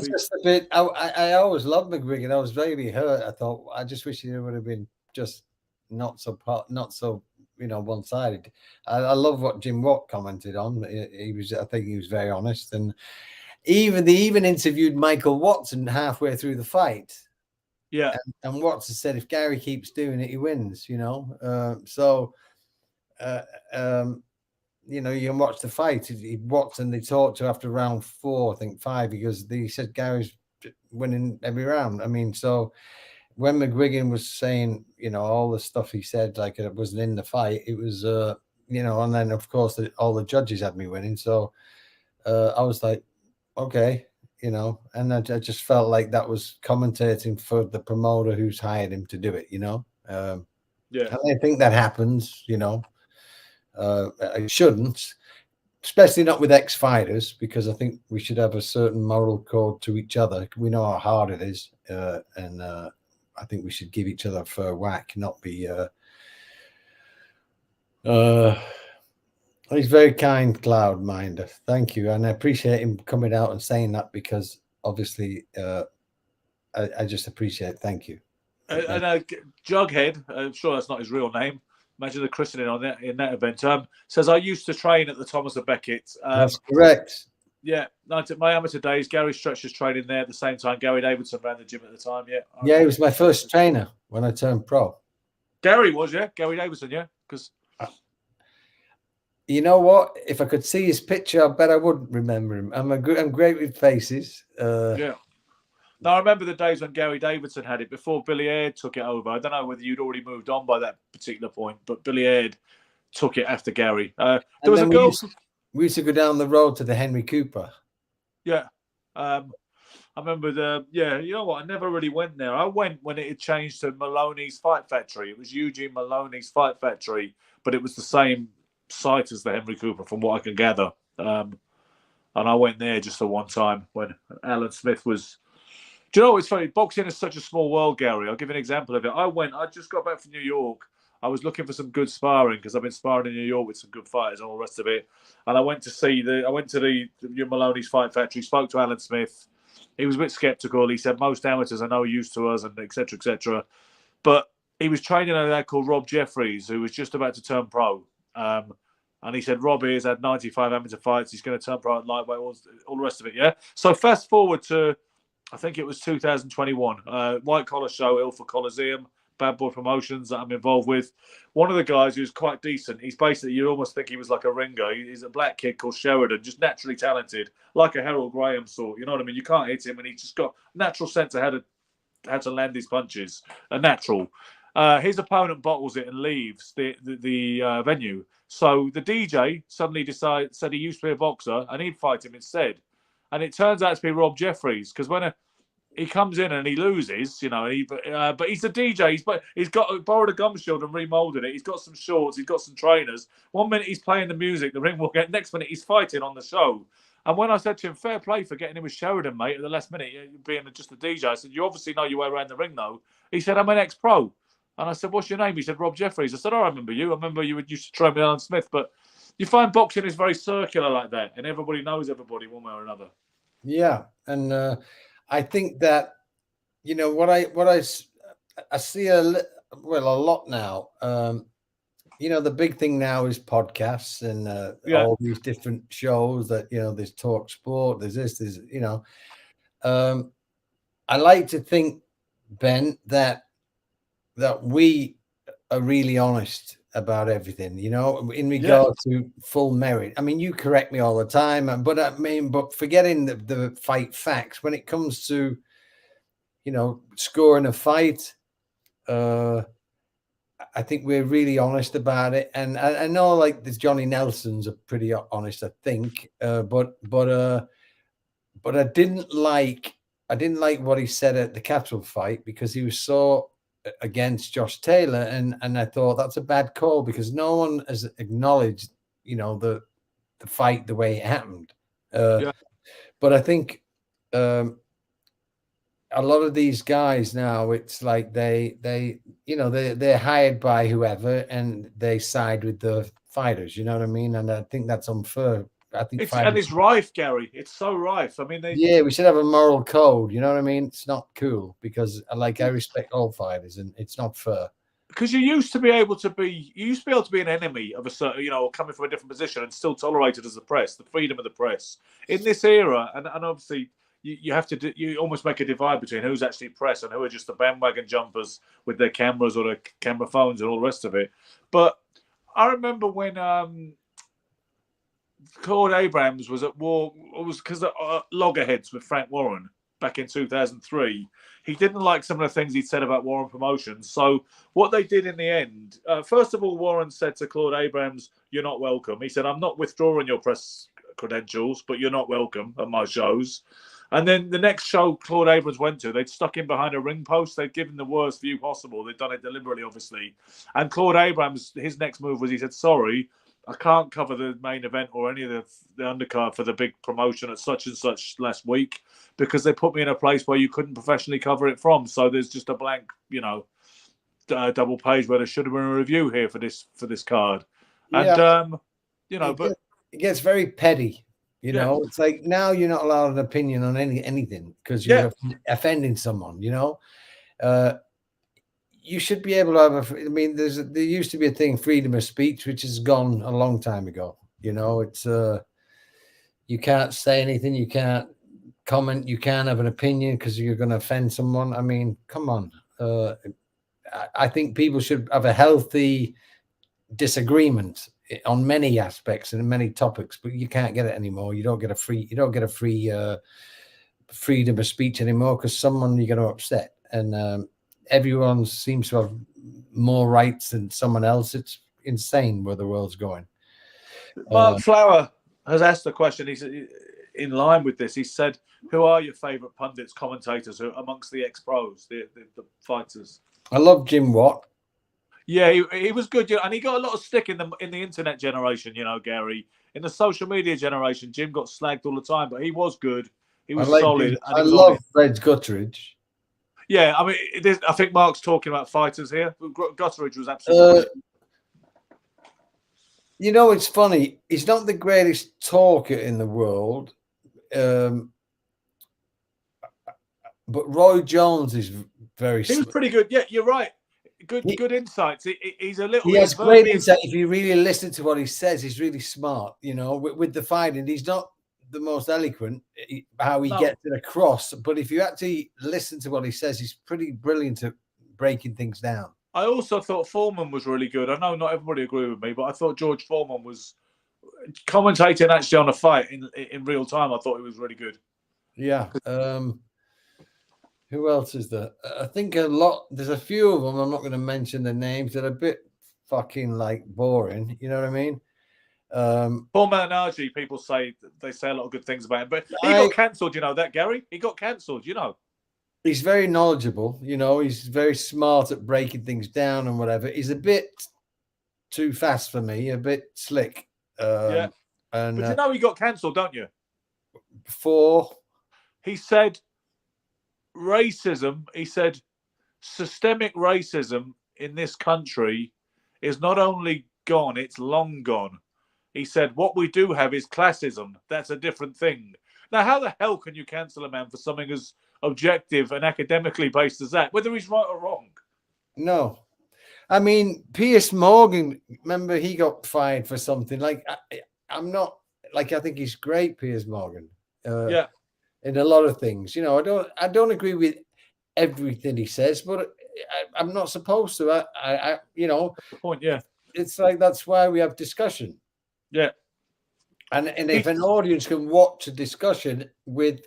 just a bit. I always loved McGuigan. I was very hurt. I thought I just wish it would have been just not so you know, one-sided. I love what Jim Watt commented on. He was, I think, he was very honest, and they even interviewed Michael Watson halfway through the fight.
Yeah,
and Watson said if Gary keeps doing it, he wins. You know, you know, you can watch the fight. Watson, they talked to after round 4, I think 5, because he said Gary's winning every round. I mean, so when McGuigan was saying, you know, all the stuff he said, like it wasn't in the fight, it was, you know, and then of course all the judges had me winning. So I was like, okay, you know, and I just felt like that was commentating for the promoter who's hired him to do it, you know.
Yeah,
and I think that happens, you know. I shouldn't, especially not with ex-fighters, because I think we should have a certain moral code to each other. We know how hard it is, and I think we should give each other a fair whack, not be. He's very kind, Cloudminder. Thank you, and I appreciate him coming out and saying that, because obviously, I just appreciate it. Thank you.
And Jughead, I'm sure that's not his real name. Imagine the christening on that in that event. Says I used to train at the Thomas of Beckett.
That's correct.
Yeah, my amateur days. Gary Stretch was training there at the same time. Gary Davidson ran the gym at the time. Yeah,
yeah, he was my first trainer when I turned pro.
Gary was, yeah, Gary Davidson, yeah, because.
You know what? If I could see his picture, I bet I wouldn't remember him. I'm great with faces.
Yeah. No, I remember the days when Gary Davidson had it before Billy Aird took it over. I don't know whether you'd already moved on by that particular point, but Billy Aird took it after Gary. There was a girl.
We used to go down the road to the Henry Cooper.
Yeah. I remember you know what? I never really went there. I went when it had changed to Maloney's Fight Factory. It was Eugene Maloney's Fight Factory, but it was the same site as the Henry Cooper, from what I can gather. And I went there just the one time when Alan Smith was. Do you know what's funny? Boxing is such a small world, Gary. I'll give you an example of it. I just got back from New York. I was looking for some good sparring because I've been sparring in New York with some good fighters and all the rest of it. And I went to the Maloney's Fight Factory, spoke to Alan Smith. He was a bit skeptical. He said most amateurs are no use to us, and et cetera, et cetera. But he was training a guy called Rob Jeffries, who was just about to turn pro. And he said, Rob has had 95 amateur fights. He's going to turn pro at lightweight, all the rest of it, yeah? So fast forward to, I think it was 2021, White Collar Show, Ilford Coliseum, bad boy promotions that I'm involved with. One of the guys who's quite decent, he's basically, you almost think he was like a ringer. He's a black kid called Sheridan, just naturally talented, like a Harold Graham sort. You know what I mean? You can't hit him, and he's just got natural sense of how to land his punches. A natural. His opponent bottles it and leaves the venue. So the DJ suddenly said he used to be a boxer and he'd fight him instead. And it turns out to be Rob Jeffries, because when he comes in and he loses, you know, but he's a DJ. He's got borrowed a gum shield and remolded it. He's got some shorts. He's got some trainers. 1 minute he's playing the music, the ring will get. Next minute he's fighting on the show. And when I said to him, fair play for getting him with Sheridan, mate, at the last minute, being just a DJ, I said, you obviously know your way around the ring, though. He said, I'm an ex-pro. And I said, what's your name? He said, Rob Jeffries. I said, oh, I remember you. I remember you used to train with Alan Smith. But you find boxing is very circular like that, and everybody knows everybody one way or another.
Yeah, and I think that, you know, what I see a lot now. You know, the big thing now is podcasts and all these different shows that, you know, there's Talk Sport, there's this, there's, you know, I like to think, Ben, that we are really honest about everything, you know, in regard to full merit. I mean, you correct me all the time, but forgetting the fight facts when it comes to, you know, scoring a fight, I think we're really honest about it. And I know, like, the Johnny Nelsons are pretty honest, I think, but I didn't like what he said at the Cattle fight, because he was so against Josh Taylor, and I thought that's a bad call, because no one has acknowledged, you know, the fight the way it happened. But I think a lot of these guys now, it's like they you know, they're hired by whoever and they side with the fighters, you know what I mean? And I think that's unfair. I think
it's rife, Gary. It's so rife. I mean,
we should have a moral code. You know what I mean? It's not cool, because I respect all fighters, and it's not fair.
Because you used to be able to be an enemy of a certain, you know, or coming from a different position and still tolerated as the press, the freedom of the press. In this era, and obviously you have to you almost make a divide between who's actually press and who are just the bandwagon jumpers with their cameras or their camera phones and all the rest of it. But I remember when Claude Abrams was at war. It was because of loggerheads with Frank Warren back in 2003. He didn't like some of the things he'd said about Warren Promotions. So what they did in the end, first of all, Warren said to Claude Abrams, "You're not welcome." He said, "I'm not withdrawing your press credentials, but you're not welcome at my shows." And then the next show Claude Abrams went to, they'd stuck him behind a ring post. They'd given the worst view possible. They'd done it deliberately, obviously. And Claude Abrams, his next move was, he said, "Sorry, I can't cover the main event or any of the undercard for the big promotion at such and such last week, because they put me in a place where you couldn't professionally cover it from. So there's just a blank, you know, double page where there should have been a review here for this card." And you know,
it gets very petty. You know, it's like, now you're not allowed an opinion on anything because you're offending someone. You know, you should be able to have I mean, there used to be a thing, freedom of speech, which is gone a long time ago. You know, it's you can't say anything, you can't comment, you can't have an opinion because you're going to offend someone. I mean, come on. I think people should have a healthy disagreement on many aspects and many topics, but you can't get it anymore. You don't get a free freedom of speech anymore, because someone you're going to upset, and everyone seems to have more rights than someone else. It's insane where the world's going.
Mark Flower has asked the question. He's in line with this. He said, "Who are your favourite pundits, commentators amongst the ex-pros, the fighters?"
I love Jim Watt.
Yeah, he was good, and he got a lot of stick in the internet generation. You know, Gary, in the social media generation, Jim got slagged all the time, but he was good. He was solid.
I love Fred Gutteridge.
Yeah, I mean, I think Mark's talking about fighters here. Gutteridge was absolutely.
You know, it's funny. He's not the greatest talker in the world, but Roy Jones is very.
He was pretty good. Yeah, you're right. Good insights. He's a little.
He has great insight. If you really listen to what he says, he's really smart. You know, with the fighting, he's not the most eloquent how he gets it across. But if you actually listen to what he says, he's pretty brilliant at breaking things down.
I also thought Foreman was really good. I know not everybody agreed with me, but I thought George Foreman was commentating actually on a fight in real time. I thought he was really good.
Yeah. Who else is there? I think there's a few of them. I'm not going to mention the names. They're a bit fucking like boring. You know what I mean?
Paul Malignaggi, people say a lot of good things about him, but he got cancelled. You know that, Gary? He got cancelled. You know.
He's very knowledgeable. You know, he's very smart at breaking things down and whatever. He's a bit too fast for me. A bit slick.
Yeah.
And
but you know he got cancelled, don't you?
For
he said racism. He said systemic racism in this country is not only gone; it's long gone. He said, what we do have is classism. That's a different thing. Now, how the hell can you cancel a man for something as objective and academically based as that, whether he's right or wrong?
No. I mean, Piers Morgan, remember he got fired for something. Like, I'm not, like, I think he's great, Piers Morgan.
Yeah.
In a lot of things. You know, I don't agree with everything he says, but I'm not supposed to. I you know.
That's the point, yeah.
It's like, that's why we have discussion.
Yeah.
And if an audience can watch a discussion with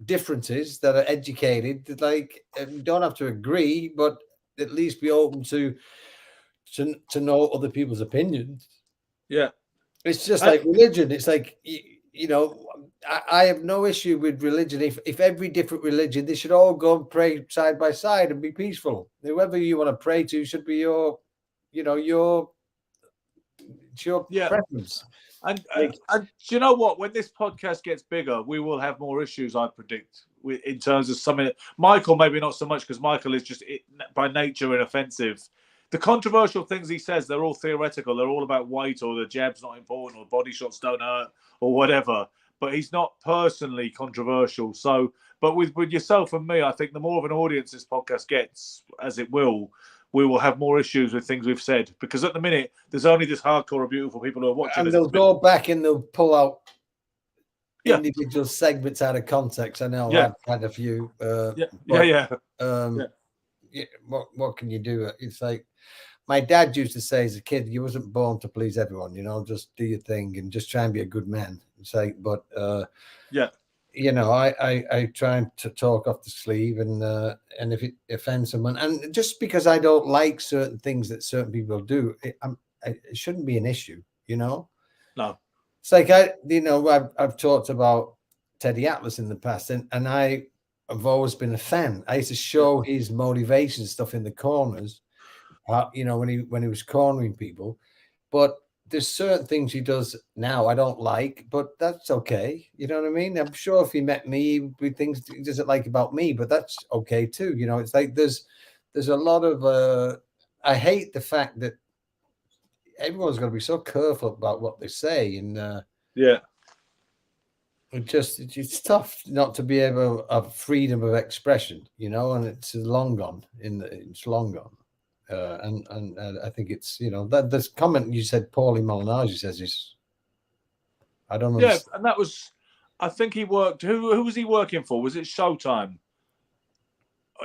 differences that are educated, like, you don't have to agree, but at least be open to know other people's opinions.
Yeah.
It's just like religion. It's like, you know, I have no issue with religion. If every different religion, they should all go and pray side by side and be peaceful. Whoever you want to pray to should be your preference.
And you know what? When this podcast gets bigger, we will have more issues, I predict, in terms of something. Michael, maybe not so much, because Michael is just by nature inoffensive. The controversial things he says, they're all theoretical. They're all about weight, or the jab's not important, or body shots don't hurt, or whatever. But he's not personally controversial. So, but with yourself and me, I think the more of an audience this podcast gets, as it will, we will have more issues with things we've said, because at the minute there's only this hardcore of beautiful people who are watching.
And they'll go back and they'll pull out individual segments out of context. I know I've had a few. What can you do? It's like my dad used to say as a kid, you wasn't born to please everyone. You know, just do your thing and just try and be a good man. It's like, but you know, I try to talk off the sleeve, and if it offends someone, and just because I don't like certain things that certain people do, it shouldn't be an issue, you know.
No,
it's like I've talked about Teddy Atlas in the past, and I've always been a fan. I used to show his motivation stuff in the corners, you know, when he was cornering people, but there's certain things he does now I don't like, but that's okay. You know what I mean? I'm sure if he met me, with things he doesn't like about me, but that's okay too. You know, it's like there's a lot of I hate the fact that everyone's got to be so careful about what they say, and it's tough not to be able to have freedom of expression, you know, and it's long gone. It's long gone. And I think it's, you know, that this comment you said, Paulie Malignaggi says is, I don't know.
Yeah, and that was, I think he worked. Who was he working for? Was it Showtime?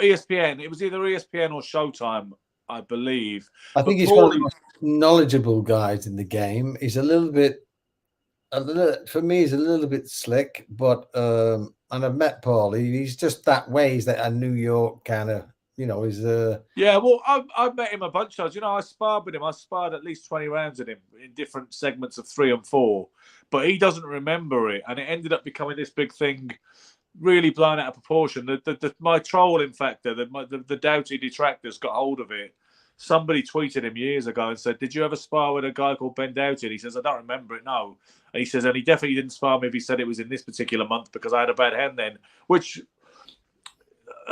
ESPN. It was either ESPN or Showtime, I believe.
I think he's one of the most knowledgeable guys in the game. He's a little bit, for me, he's a little bit slick, but and I've met Paulie. He's just that way. He's that a New York kind of. You know, he's
yeah. Well, I've met him a bunch of times. You know, I sparred with him. I sparred at least 20 rounds with him in different segments of 3 and 4, but he doesn't remember it, and it ended up becoming this big thing, really blown out of proportion. My trolling factor, the Doughty detractors got hold of it. Somebody tweeted him years ago and said, "Did you ever spar with a guy called Ben Doughty?" And he says, "I don't remember it, no." And he says, and he definitely didn't spar me if he said it was in this particular month because I had a bad hand then, which.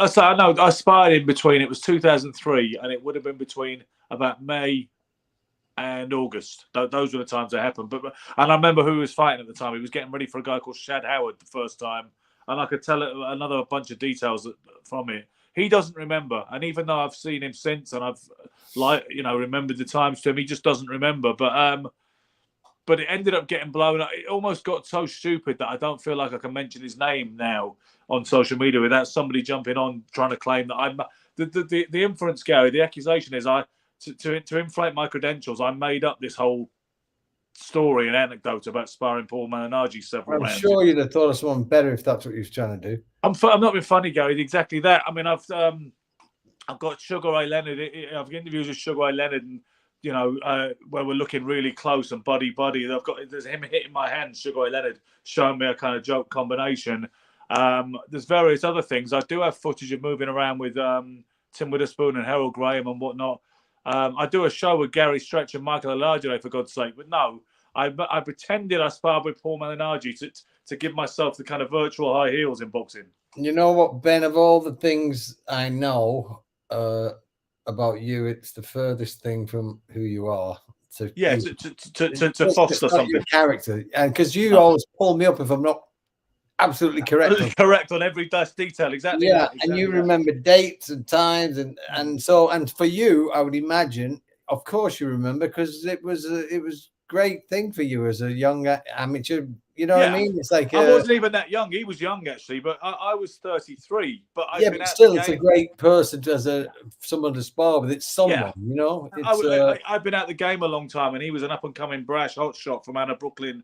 So I know I sparred in between. It was 2003, and it would have been between about May and August. Those were the times that happened. And I remember who he was fighting at the time. He was getting ready for a guy called Shad Howard the first time, and I could tell another bunch of details from it. He doesn't remember, and even though I've seen him since, and I've remembered the times to him, he just doesn't remember. But but it ended up getting blown up. It almost got so stupid that I don't feel like I can mention his name now on social media without somebody jumping on trying to claim that I'm the inference, Gary. The accusation is to inflate my credentials. I made up this whole story and anecdote about sparring Paul Malignaggi several
I'm
rounds.
sure you'd have thought of someone better if that's what you was trying to do.
I'm not being funny, Gary. Exactly that. I mean, I've got Sugar Ray Leonard. I've interviews with Sugar Ray Leonard, and where we're looking really close and buddy. There's him hitting my hand, Sugar Ray Leonard, showing me a kind of joke combination. There's various other things. I do have footage of moving around with Tim Witherspoon and Harold Graham and whatnot. I do a show with Gary Stretch and Michael Alargide, for God's sake. But no, I pretended I sparred with Paul Malignaggi to give myself the kind of virtual high heels in boxing.
You know what, Ben? Of all the things I know about you, it's the furthest thing from who you are. To foster something. Your character, and because you always pull me up if I'm not absolutely correct.
Correct on every detail, exactly.
Yeah, and you remember dates and times, and for you, I would imagine, of course, you remember, because it was great thing for you as a young amateur. You know what I mean? It's like
I wasn't even that young. He was young actually, but I was 33. But
but still, it's a great person as someone to spar with. It's someone, you know.
I've been out the game a long time, and he was an up and coming brash hotshot from out of Brooklyn,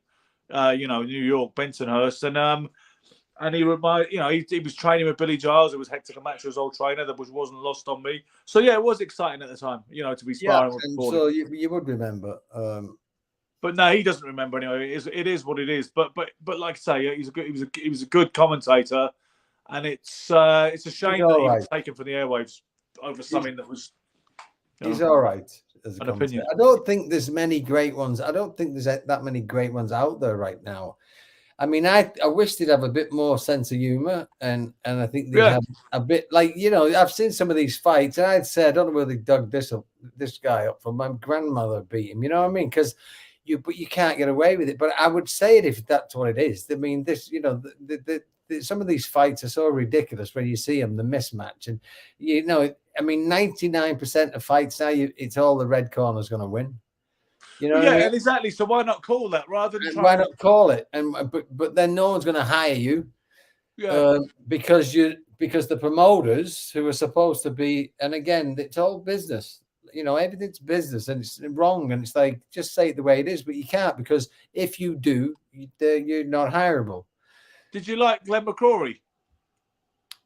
New York, Bensonhurst, and he he was training with Billy Giles, who was Hector Camacho's old trainer, that wasn't lost on me. So yeah, it was exciting at the time, to be sparring with.
So you would remember.
But no, he doesn't remember anyway. It is what it is. But like I say, he was a good commentator, and it's a shame that he was taken from the airwaves over something that was.
He's all right as
an opinion.
I don't think there's many great ones. I don't think there's that many great ones out there right now. I mean, I wish they'd have a bit more sense of humor, and I think they have a bit, like, I've seen some of these fights, and I'd say I don't know where they dug this guy up from. My grandmother beat him. You know what I mean? Because but you can't get away with it. But I would say it if that's what it is. I mean, this, some of these fights are so ridiculous when you see them, the mismatch. And, I mean, 99% of fights now, it's all the red corner's going to win. You know,
and exactly. So why not call that rather than
why not call it? And but then no one's going to hire you, because the promoters who are supposed to be, and again, it's all business. Everything's business, and it's wrong. And it's like, just say it the way it is, but you can't, because if you do, you're not hireable.
Did you like Glenn McCrory?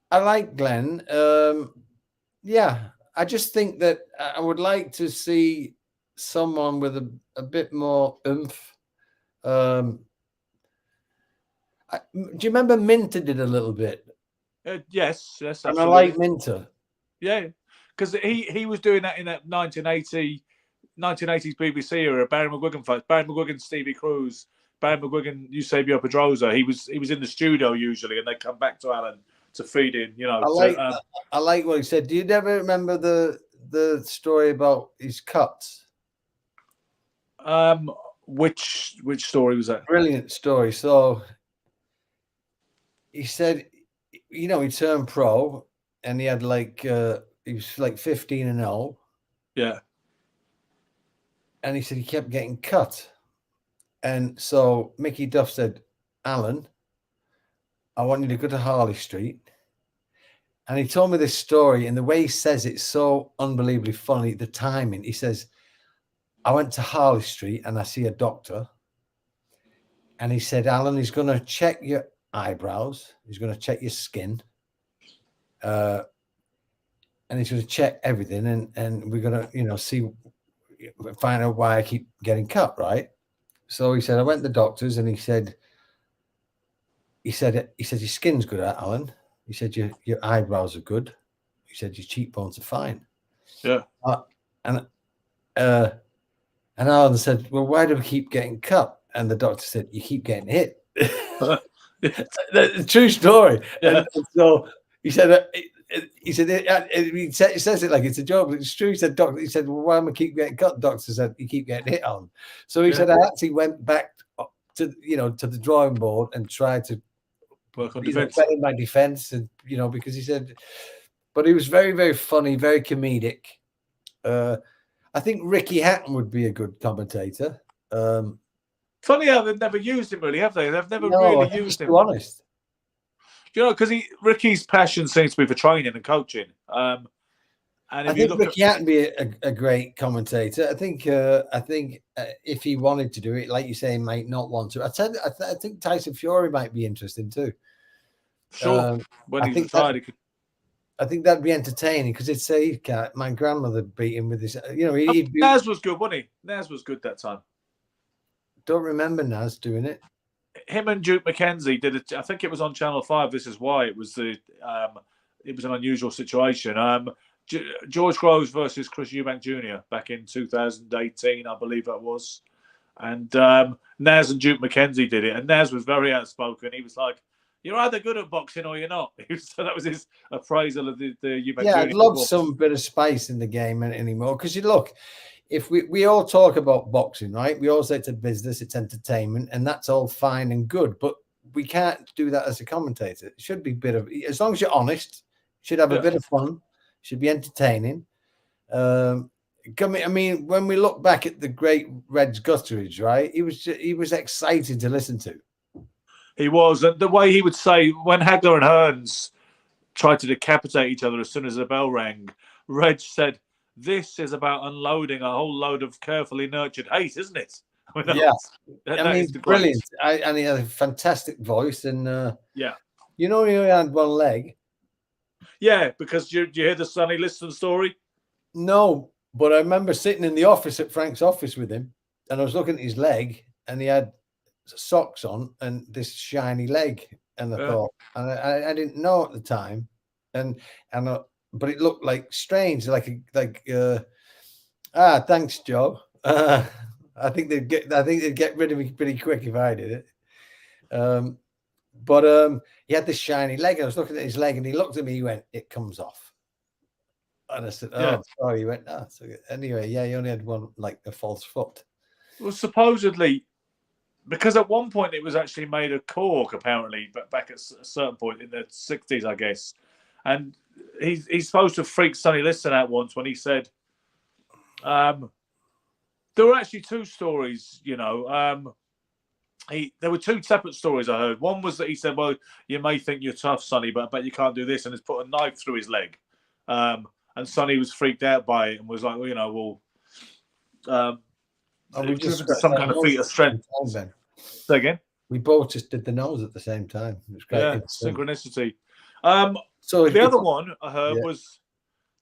I like Glenn. I just think that I would like to see someone with a bit more oomph. Do you remember Minter did a little bit?
Yes.
And I like Minter.
Yeah. Because he was doing that in that 1980s BBC era, Barry McGuigan fights. Barry McGuigan, Stevie Cruz, Barry McGuigan, Eusebio Pedrosa. He was in the studio usually, and they come back to Alan to feed in.
I like what he said. Do you ever remember the story about his cuts?
Which story was that?
Brilliant story. So he said, he turned pro, and he had he was like 15-0.
Yeah.
And he said he kept getting cut. And so Mickey Duff said, Alan, I want you to go to Harley Street. And he told me this story, and the way he says it's so unbelievably funny, the timing. He says, I went to Harley Street and I see a doctor. And he said, Alan, he's going to check your eyebrows. He's going to check your skin. And he's going to check everything, and we're going to, find out why I keep getting cut, right? So he said, I went to the doctors, and he said, your skin's good, Alan. He said, your eyebrows are good. He said, your cheekbones are fine.
Yeah.
And Alan said, well, why do we keep getting cut? And the doctor said, you keep getting hit. The true story.
Yeah.
And so he said, he says it like it's a joke, but it's true. He said, doctor, well, why am I keep getting cut? The doctor said, you keep getting hit on. So he said, I actually went back to the drawing board and tried to
work on defense.
Better my defense, and because he said, but he was very, very funny, very comedic. I think Ricky Hatton would be a good commentator.
Funny how they've never used him, really, have they? They've never
No, I
really
think he's
used him.
too honest.
You know, because Ricky's passion seems to be for training and coaching. And
I
if you
think
look
Ricky Hatton be a great commentator. I think if he wanted to do it, like you say, he might not want to. I think Tyson Fury might be interested too.
sure, when
I
he's
think
retired, he could.
I think that'd be entertaining because it'd say my grandmother beat him with this. You know,
Naz was good, wasn't he? Naz was good that time.
Don't remember Naz doing it.
Him and Duke McKenzie did it. I think it was on Channel 5. This is why it was it was an unusual situation. George Groves versus Chris Eubank Jr. back in 2018, I believe that was. And Naz and Duke McKenzie did it. And Naz was very outspoken. He was like, "You're either good at boxing or you're not." So that was his appraisal of the Eubank Jr.
I'd love some bit of spice in the game anymore. Because you look, if we all talk about boxing, right? We all say it's a business, it's entertainment, and that's all fine and good. But we can't do that as a commentator. It should be a bit of, as long as you're honest, should have a bit of fun, should be entertaining. I mean, when we look back at the great Reg Gutteridge, right? He was exciting to listen to.
He was. And the way he would say, when Hagler and Hearns tried to decapitate each other as soon as the bell rang, Reg said, "This is about unloading a whole load of carefully nurtured hate, isn't it?" I mean,
I mean, brilliant. And he had a fantastic voice. And
yeah,
you know, he only had one leg.
Yeah, because you hear the Sonny Liston story?
No, but I remember sitting in the office at Frank's office with him, and I was looking at his leg, and he had socks on and this shiny leg, and I thought, and I didn't know at the time, but it looked like strange, thanks, Joe. I think they'd get rid of me pretty quick if I did it. But he had this shiny leg, and I was looking at his leg, and he looked at me. He went, "It comes off." And I said, "Oh, sorry." He went, "Ah." So anyway, yeah, he only had one, like a false foot.
Well, supposedly, because at one point it was actually made of cork, apparently, but back at a certain point in the 60s, I guess. And he's supposed to have freaked Sonny Liston out once when he said, there were actually two stories, you know. There were two separate stories I heard. One was that he said, "Well, you may think you're tough, Sonny, but I bet you can't do this," and has put a knife through his leg. And Sonny was freaked out by it and was like, "Well, you know, we just some kind of feat of strength." Say again.
We both just did the nose at the same time. It was great.
Yeah, synchronicity.
So
the other one I heard was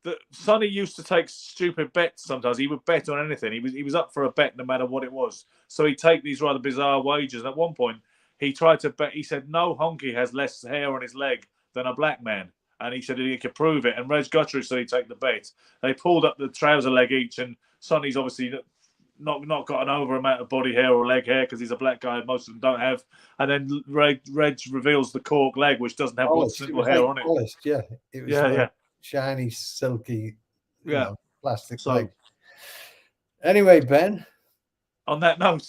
that Sonny used to take stupid bets sometimes. He would bet on anything. He was up for a bet no matter what it was. So he'd take these rather bizarre wagers. And at one point, he tried to bet. He said, "No honky has less hair on his leg than a black man." And he said he could prove it. And Reg Gutteridge said he'd take the bet. They pulled up the trouser leg each. And Sonny's obviously not got an over amount of body hair or leg hair because he's a black guy. Most of them don't have. And then Reg reveals the cork leg, which doesn't have one single hair on it.
Polished, yeah. It was shiny, silky, plastic leg. Anyway, Ben.
On that note,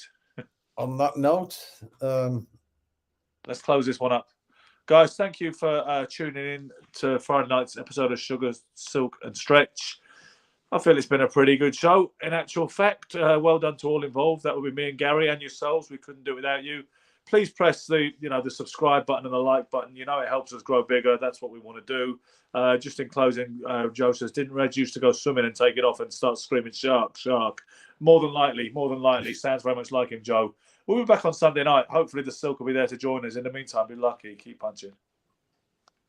let's close this one up. Guys, thank you for tuning in to Friday night's episode of Sugar, Silk and Stretch. I feel it's been a pretty good show. In actual fact, well done to all involved. That would be me and Gary and yourselves. We couldn't do it without you. Please press the subscribe button and the like button. You know, it helps us grow bigger. That's what we want to do. Just in closing, Joe says, didn't Reg used to go swimming and take it off and start screaming, "Shark, shark"? More than likely. Sounds very much like him, Joe. We'll be back on Sunday night. Hopefully the Silk will be there to join us. In the meantime, be lucky. Keep punching.